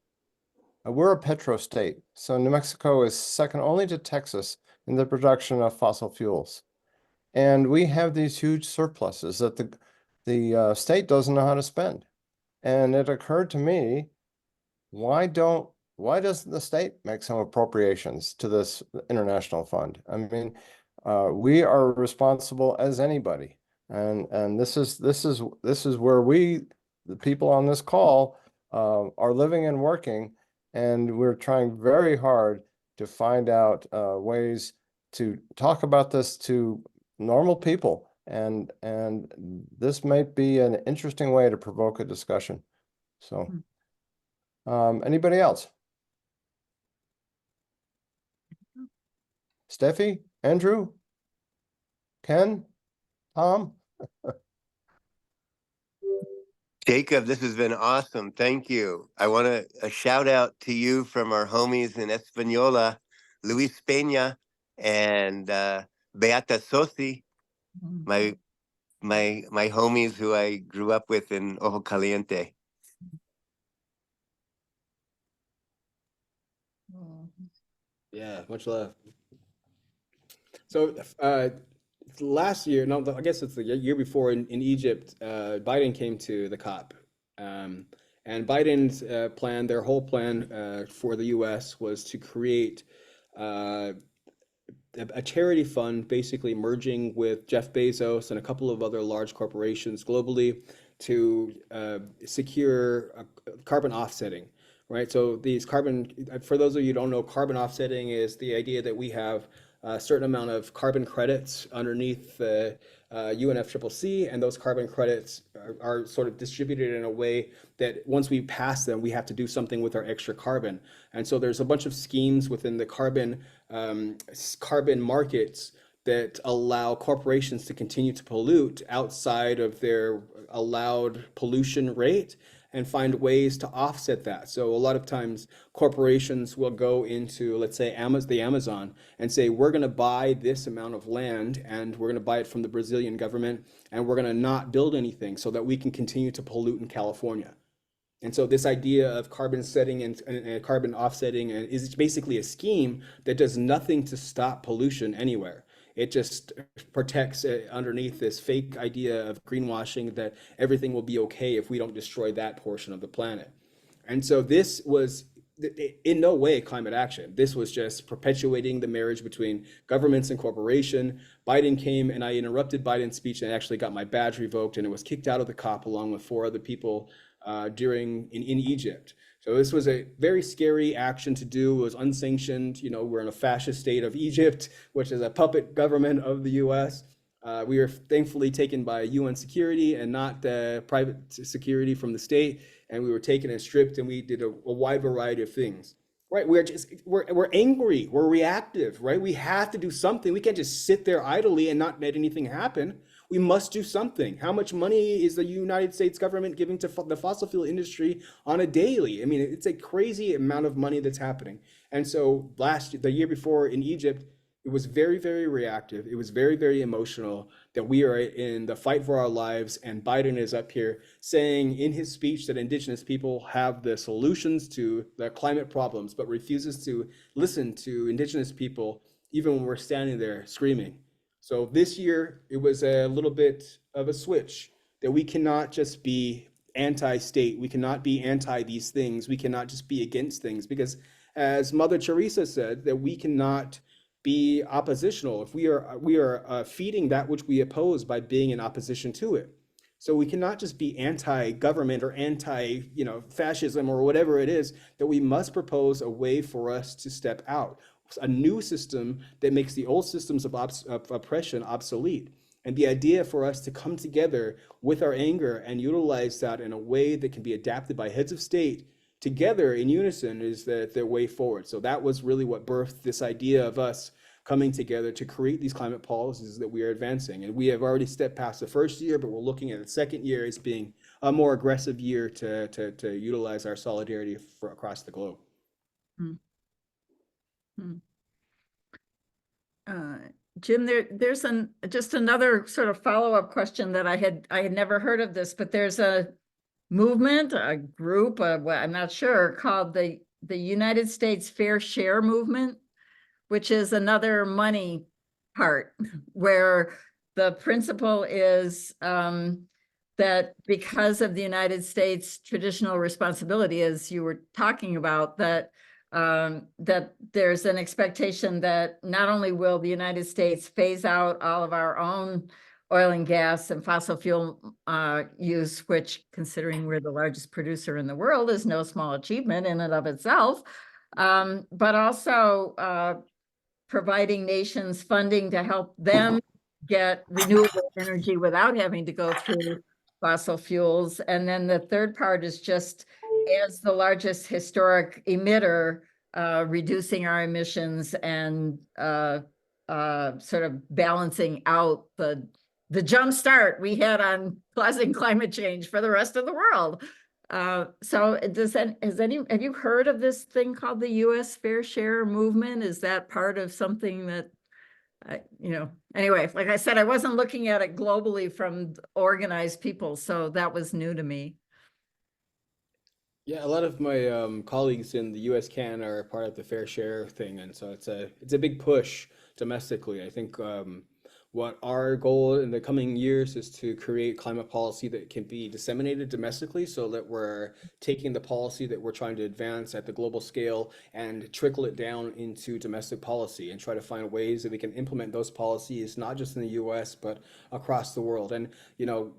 we're a petro state, so New Mexico is second only to Texas in the production of fossil fuels. And we have these huge surpluses that the state doesn't know how to spend. And it occurred to me, why doesn't the state make some appropriations to this international fund? I mean, we are responsible as anybody. And this is where we, the people on this call, are living and working. And we're trying very hard to find out ways to talk about this to normal people. And this might be an interesting way to provoke a discussion. So, anybody else? Steffi, Andrew, Ken, Tom? Jacob, this has been awesome. Thank you. I want a shout out to you from our homies in Española, Luis Peña and Beata Sosi, my homies who I grew up with in Ojo Caliente. Yeah, much love. So last year, no, I guess it's the year before in Egypt, Biden came to the COP. And Biden's plan, their whole plan for the US was to create a charity fund, basically merging with Jeff Bezos and a couple of other large corporations globally to secure carbon offsetting, right? So these for those of you who don't know, carbon offsetting is the idea that we have a certain amount of carbon credits underneath the UNFCCC, and those carbon credits are sort of distributed in a way that once we pass them, we have to do something with our extra carbon. And so there's a bunch of schemes within the carbon markets that allow corporations to continue to pollute outside of their allowed pollution rate. and find ways to offset that. So a lot of times corporations will go into, let's say, the Amazon and say, we're going to buy this amount of land and we're going to buy it from the Brazilian government and we're going to not build anything so that we can continue to pollute in California. And so this idea of carbon setting and carbon offsetting is basically a scheme that does nothing to stop pollution anywhere. It just protects underneath this fake idea of greenwashing that everything will be okay if we don't destroy that portion of the planet. And so this was in no way climate action. This was just perpetuating the marriage between governments and corporation. Biden came and I interrupted Biden's speech and I actually got my badge revoked and it was kicked out of the COP along with 4 other people in Egypt. So this was a very scary action to do. It was unsanctioned. You know, we're in a fascist state of Egypt, which is a puppet government of the US. We were thankfully taken by UN security and not private security from the state. And we were taken and stripped and we did a wide variety of things. Right, we're angry, we're reactive, right? We have to do something. We can't just sit there idly and not let anything happen. We must do something. How much money is the United States government giving to the fossil fuel industry on a daily? I mean, it's a crazy amount of money that's happening. And so the year before in Egypt, it was very, very reactive. It was very, very emotional that we are in the fight for our lives. And Biden is up here saying in his speech that indigenous people have the solutions to the climate problems, but refuses to listen to indigenous people, even when we're standing there screaming. So this year, it was a little bit of a switch that we cannot just be anti-state. We cannot be anti these things. We cannot just be against things because as Mother Teresa said, that we cannot be oppositional if we are feeding that which we oppose by being in opposition to it. So we cannot just be anti-government or anti-fascism or whatever it is, that we must propose a way for us to step out, a new system that makes the old systems of oppression obsolete. And the idea for us to come together with our anger and utilize that in a way that can be adapted by heads of state together in unison is the way forward. So that was really what birthed this idea of us coming together to create these climate policies that we are advancing. And we have already stepped past the first year, but we're looking at the second year as being a more aggressive year to utilize our solidarity across the globe. Jim, there's just another sort of follow-up question that I had never heard of this, but there's a movement, a group, I'm not sure, called the United States Fair Share Movement, which is another money part where the principle is that because of the United States traditional responsibility, as you were talking about, that there's an expectation that not only will the United States phase out all of our own oil and gas and fossil fuel use, which, considering we're the largest producer in the world, is no small achievement in and of itself, but also providing nations funding to help them get renewable energy without having to go through fossil fuels. And then the third part is just, as the largest historic emitter, reducing our emissions and sort of balancing out the jump start we had on causing climate change for the rest of the world. So have you heard of this thing called the US Fair Share Movement? Is that part of something that, anyway, like I said, I wasn't looking at it globally from organized people, so that was new to me. Yeah, a lot of my colleagues in the US can are part of the fair share thing, and so it's a big push domestically. I think what our goal in the coming years is to create climate policy that can be disseminated domestically so that we're taking the policy that we're trying to advance at the global scale and trickle it down into domestic policy and try to find ways that we can implement those policies, not just in the US, but across the world. And,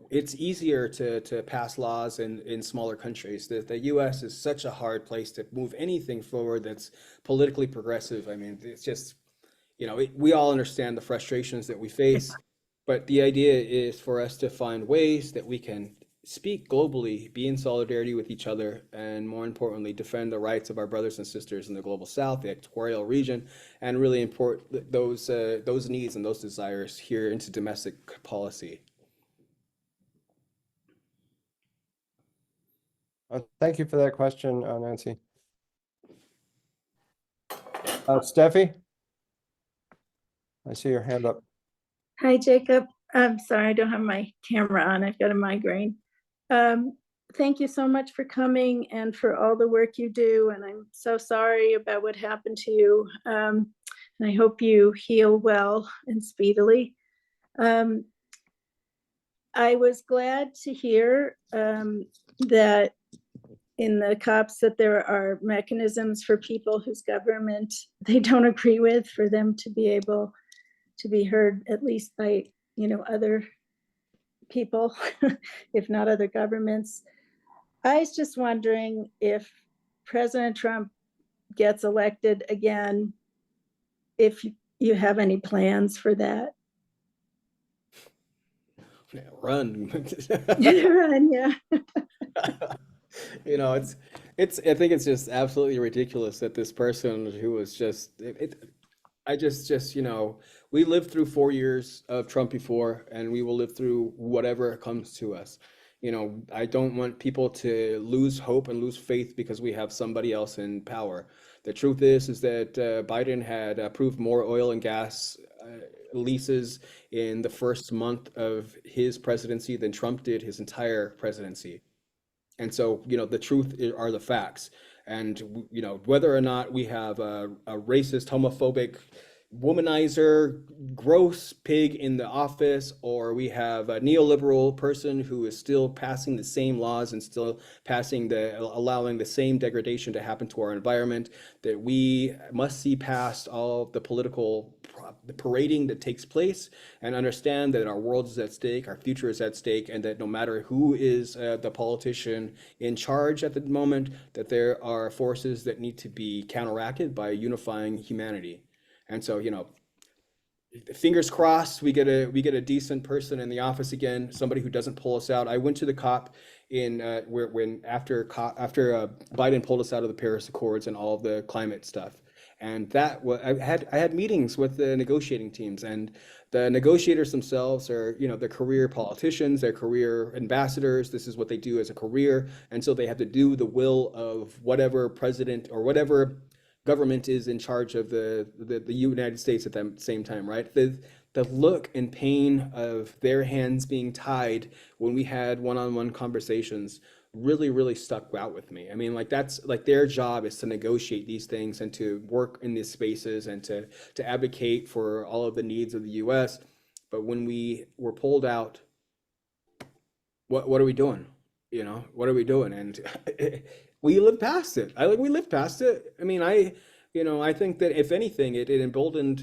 it's easier to pass laws in smaller countries. The US is such a hard place to move anything forward that's politically progressive. I mean, it's just, we all understand the frustrations that we face, but the idea is for us to find ways that we can speak globally, be in solidarity with each other, and more importantly, defend the rights of our brothers and sisters in the global south, the equatorial region, and really import those needs and those desires here into domestic policy. Thank you for that question, Nancy. Steffi? I see your hand up. Hi, Jacob. I'm sorry, I don't have my camera on. I've got a migraine. Thank you so much for coming and for all the work you do. And I'm so sorry about what happened to you. And I hope you heal well and speedily. I was glad to hear that in the COPs that there are mechanisms for people whose government they don't agree with, for them to be able to be heard, at least by, other people, if not other governments. I was just wondering if President Trump gets elected again, if you have any plans for that. Yeah, run. Run, yeah. You know, I think it's just absolutely ridiculous that this person who was just, we lived through 4 years of Trump before, and we will live through whatever comes to us. I don't want people to lose hope and lose faith because we have somebody else in power. The truth is that Biden had approved more oil and gas leases in the first month of his presidency than Trump did his entire presidency. And so, the truth are the facts. And, whether or not we have a racist, homophobic, womanizer, gross pig in the office, or we have a neoliberal person who is still passing the same laws and still allowing the same degradation to happen to our environment, that we must see past all the parading that takes place and understand that our world is at stake, our future is at stake, and that no matter who is the politician in charge at the moment, that there are forces that need to be counteracted by unifying humanity. And so, fingers crossed, we get a decent person in the office again, somebody who doesn't pull us out. I went to the COP after Biden pulled us out of the Paris Accords and all of the climate stuff. And I had meetings with the negotiating teams, and the negotiators themselves are, they're career politicians, they're career ambassadors. This is what they do as a career. And so they have to do the will of whatever president or whatever government is in charge of the United States at the same time, right? The look and pain of their hands being tied when we had one-on-one conversations really, really stuck out with me. I mean, that's their job is to negotiate these things and to work in these spaces and to advocate for all of the needs of the US. But when we were pulled out, what are we doing? What are we doing? And we lived past it. We lived past it. I mean, I think that if anything, it emboldened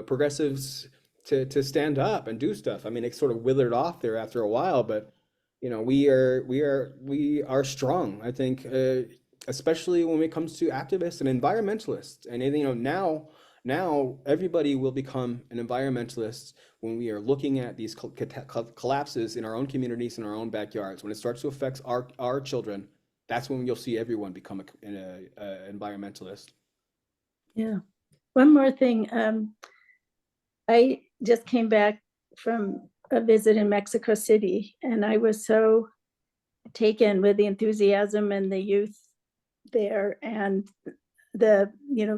progressives to stand up and do stuff. I mean, it sort of withered off there after a while, but we are strong. I think, especially when it comes to activists and environmentalists. And now everybody will become an environmentalist when we are looking at these collapses in our own communities, in our own backyards. When it starts to affect our children, that's when you'll see everyone become an environmentalist. Yeah. One more thing. I just came back from a visit in Mexico City, and I was so taken with the enthusiasm and the youth there, and the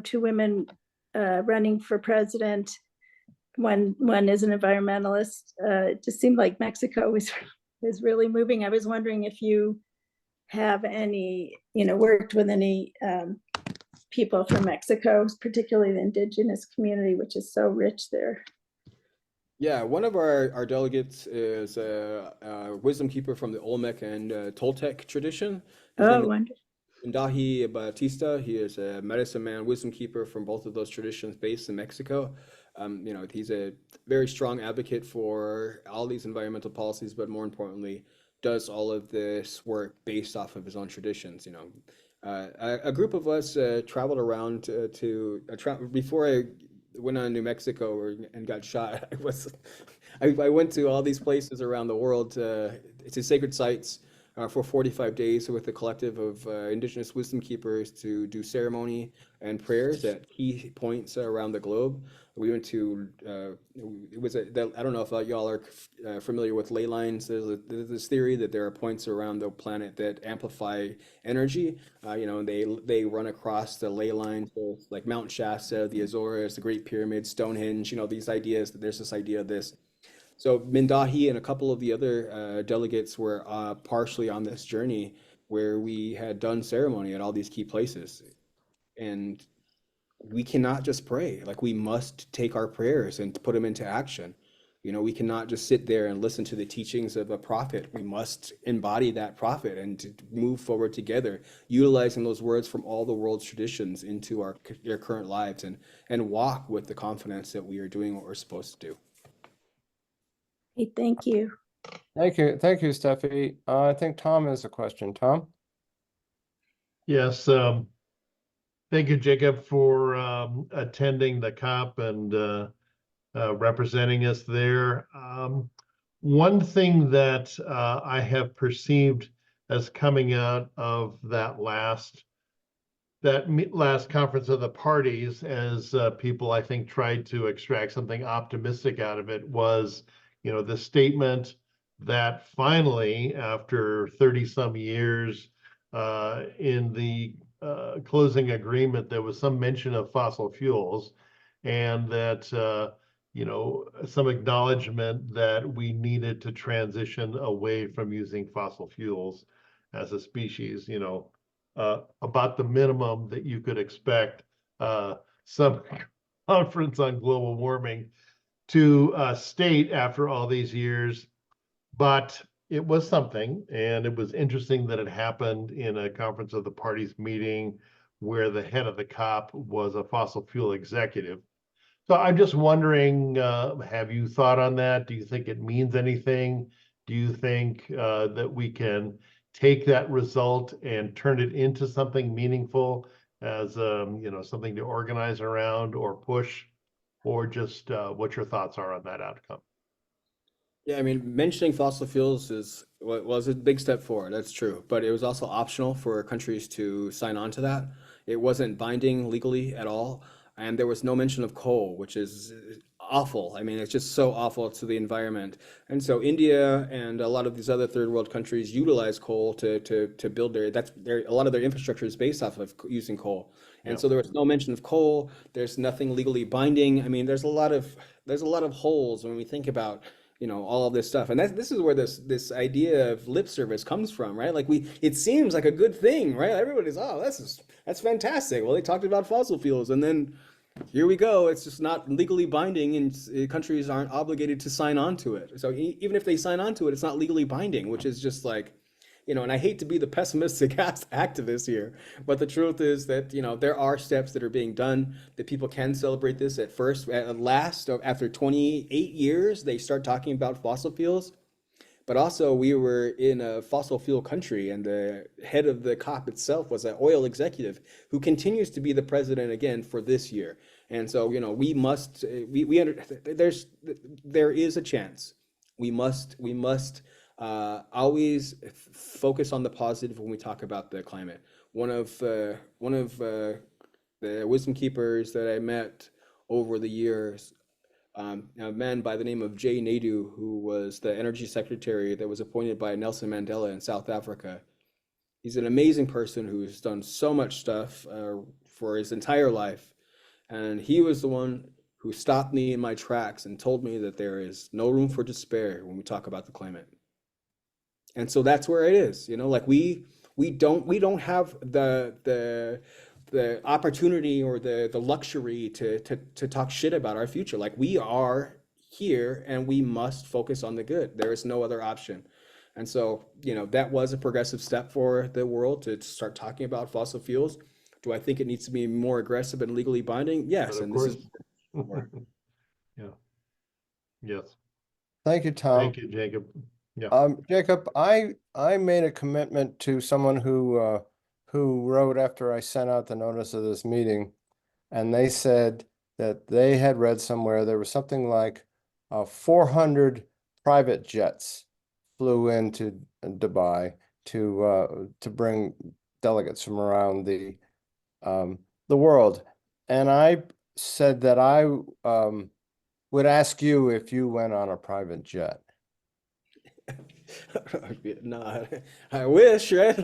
two women running for president. One is an environmentalist. It just seemed like Mexico was really moving. I was wondering if you have any, worked with any people from Mexico, particularly the indigenous community, which is so rich there. Yeah, one of our delegates is a wisdom keeper from the Olmec and Toltec tradition. His name Oh, is wonderful. Indahi Batista. He is a medicine man, wisdom keeper from both of those traditions based in Mexico. He's a very strong advocate for all these environmental policies, but more importantly, does all of this work based off of his own traditions. A group of us traveled around before I went on New Mexico and got shot. I went to all these places around the world to sacred sites for 45 days with a collective of indigenous wisdom keepers to do ceremony and prayers at key points around the globe. We went to, it was I don't know if y'all are familiar with ley lines. There's this theory that there are points around the planet that amplify energy, and they run across the ley line. So it's like Mount Shasta, the Azores, the Great Pyramid, Stonehenge, these ideas that there's this idea of this. So Mindahi and a couple of the other delegates were partially on this journey where we had done ceremony at all these key places. And we cannot just pray. Like, we must take our prayers and put them into action. We cannot just sit there and listen to the teachings of a prophet. We must embody that prophet and to move forward together, utilizing those words from all the world's traditions into our current lives and walk with the confidence that we are doing what we're supposed to do. Hey, thank you. Thank you, Steffi. I think Tom has a question. Tom? Yes, thank you, Jacob, for attending the COP and representing us there. One thing that I have perceived as coming out of that last conference of the parties, as people, I think, tried to extract something optimistic out of it, was, the statement that finally, after 30 some years, in the closing agreement, there was some mention of fossil fuels, and that some acknowledgement that we needed to transition away from using fossil fuels as a species, about the minimum that you could expect some conference on global warming to state after all these years. But it was something, and it was interesting that it happened in a conference of the parties meeting where the head of the COP was a fossil fuel executive. So I'm just wondering, have you thought on that? Do you think it means anything? Do you think that we can take that result and turn it into something meaningful as something to organize around or push, or just what your thoughts are on that outcome? Yeah, I mean, mentioning fossil fuels was a big step forward. That's true, but it was also optional for countries to sign on to that. It wasn't binding legally at all, and there was no mention of coal, which is awful. I mean, it's just so awful to the environment. And so India and a lot of these other third world countries utilize coal to build a lot of their infrastructure is based off of using coal. And Yeah. so there was no mention of coal. There's nothing legally binding. I mean, there's a lot of holes when we think about all of this stuff. And this is where this idea of lip service comes from, right? Like, it seems like a good thing, right? Everybody's, oh, that's fantastic. Well, they talked about fossil fuels, and then here we go. It's just not legally binding, and countries aren't obligated to sign on to it. So even if they sign on to it, it's not legally binding, which is just like, and I hate to be the pessimistic activist here, but the truth is that, there are steps that are being done, that people can celebrate this at last, after 28 years, they start talking about fossil fuels. But also, we were in a fossil fuel country, and the head of the COP itself was an oil executive who continues to be the president again for this year. And so, there is a chance. We must always focus on the positive when we talk about the climate. One of the wisdom keepers that I met over the years, a man by the name of Jay Naidu, who was the energy secretary that was appointed by Nelson Mandela in South Africa. He's an amazing person who's done so much stuff for his entire life. And he was the one who stopped me in my tracks and told me that there is no room for despair when we talk about the climate. And so that's where it is, like we don't have the opportunity or the luxury to talk shit about our future. Like, we are here and we must focus on the good. There is no other option. And so, that was a progressive step for the world to start talking about fossil fuels. Do I think it needs to be more aggressive and legally binding? Yes. But of And course. this is Yeah. Yes. Thank you, Tom. Thank you, Jacob. Yeah. Jacob, I made a commitment to someone who wrote after I sent out the notice of this meeting, and they said that they had read somewhere there was something like 400 private jets flew into Dubai to bring delegates from around the world. And I said that I would ask you if you went on a private jet. No, I wish, right?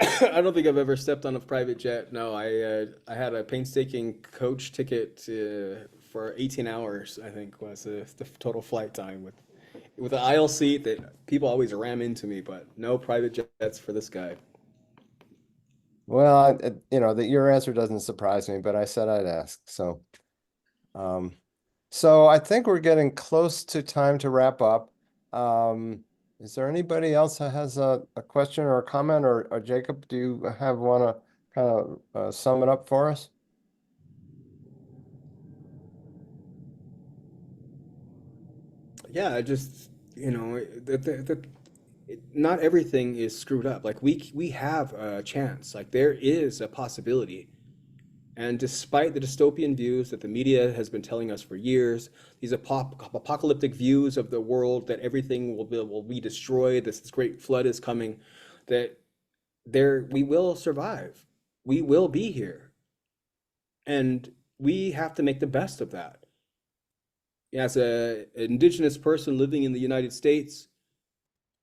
I don't think I've ever stepped on a private jet. No, I had a painstaking coach ticket for 18 hours, I think was the total flight time with an aisle seat that people always ram into me, but no private jets for this guy. Well, you know, that your answer doesn't surprise me, but I said I'd ask. Um, so I think we're getting close to time to wrap up. Is there anybody else that has a question or a comment, or Jacob, do you want to kind of sum it up for us? Yeah, I just, not everything is screwed up. Like we have a chance. Like there is a possibility. And despite the dystopian views that the media has been telling us for years, these apocalyptic views of the world that everything will be destroyed, this great flood is coming, that we will survive. We will be here. And we have to make the best of that. As an indigenous person living in the United States,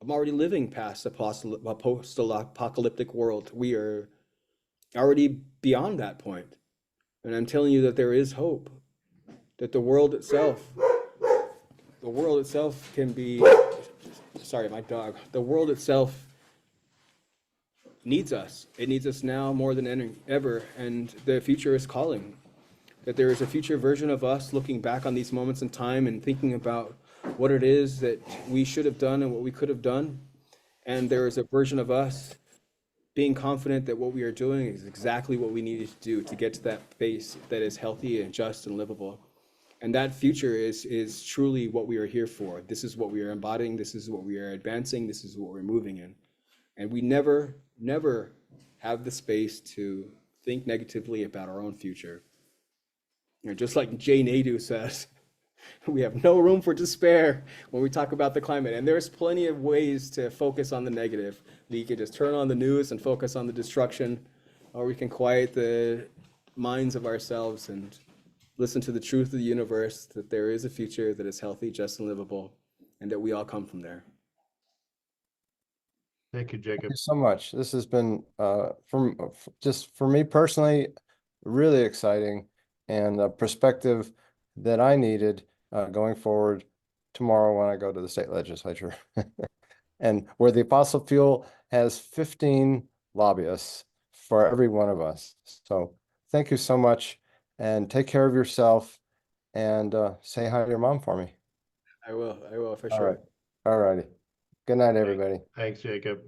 I'm already living past a post-apocalyptic world. We are already beyond that point. And I'm telling you that there is hope, that the world itself can be, sorry, my dog, the world itself needs us. It needs us now more than ever, and the future is calling. That there is a future version of us looking back on these moments in time and thinking about what it is that we should have done and what we could have done. And there is a version of us being confident that what we are doing is exactly what we needed to do to get to that place that is healthy and just and livable. And that future is truly what we are here for. This is what we are embodying. This is what we are advancing. This is what we're moving in. And we never, never have the space to think negatively about our own future. Just like Jay Nadu says, we have no room for despair when we talk about the climate. And there's plenty of ways to focus on the negative. We can just turn on the news and focus on the destruction, or we can quiet the minds of ourselves and listen to the truth of the universe, that there is a future that is healthy, just, and livable, and that we all come from there. Thank you, Thank Jacob. you so much. This has been just for me personally, really exciting, and a perspective that I needed going forward tomorrow when I go to the state legislature. And where the fossil fuel has 15 lobbyists for every one of us. So thank you so much, and take care of yourself, and say hi to your mom for me. I will for All sure. right. All righty. Good night, everybody. Thanks, Jacob.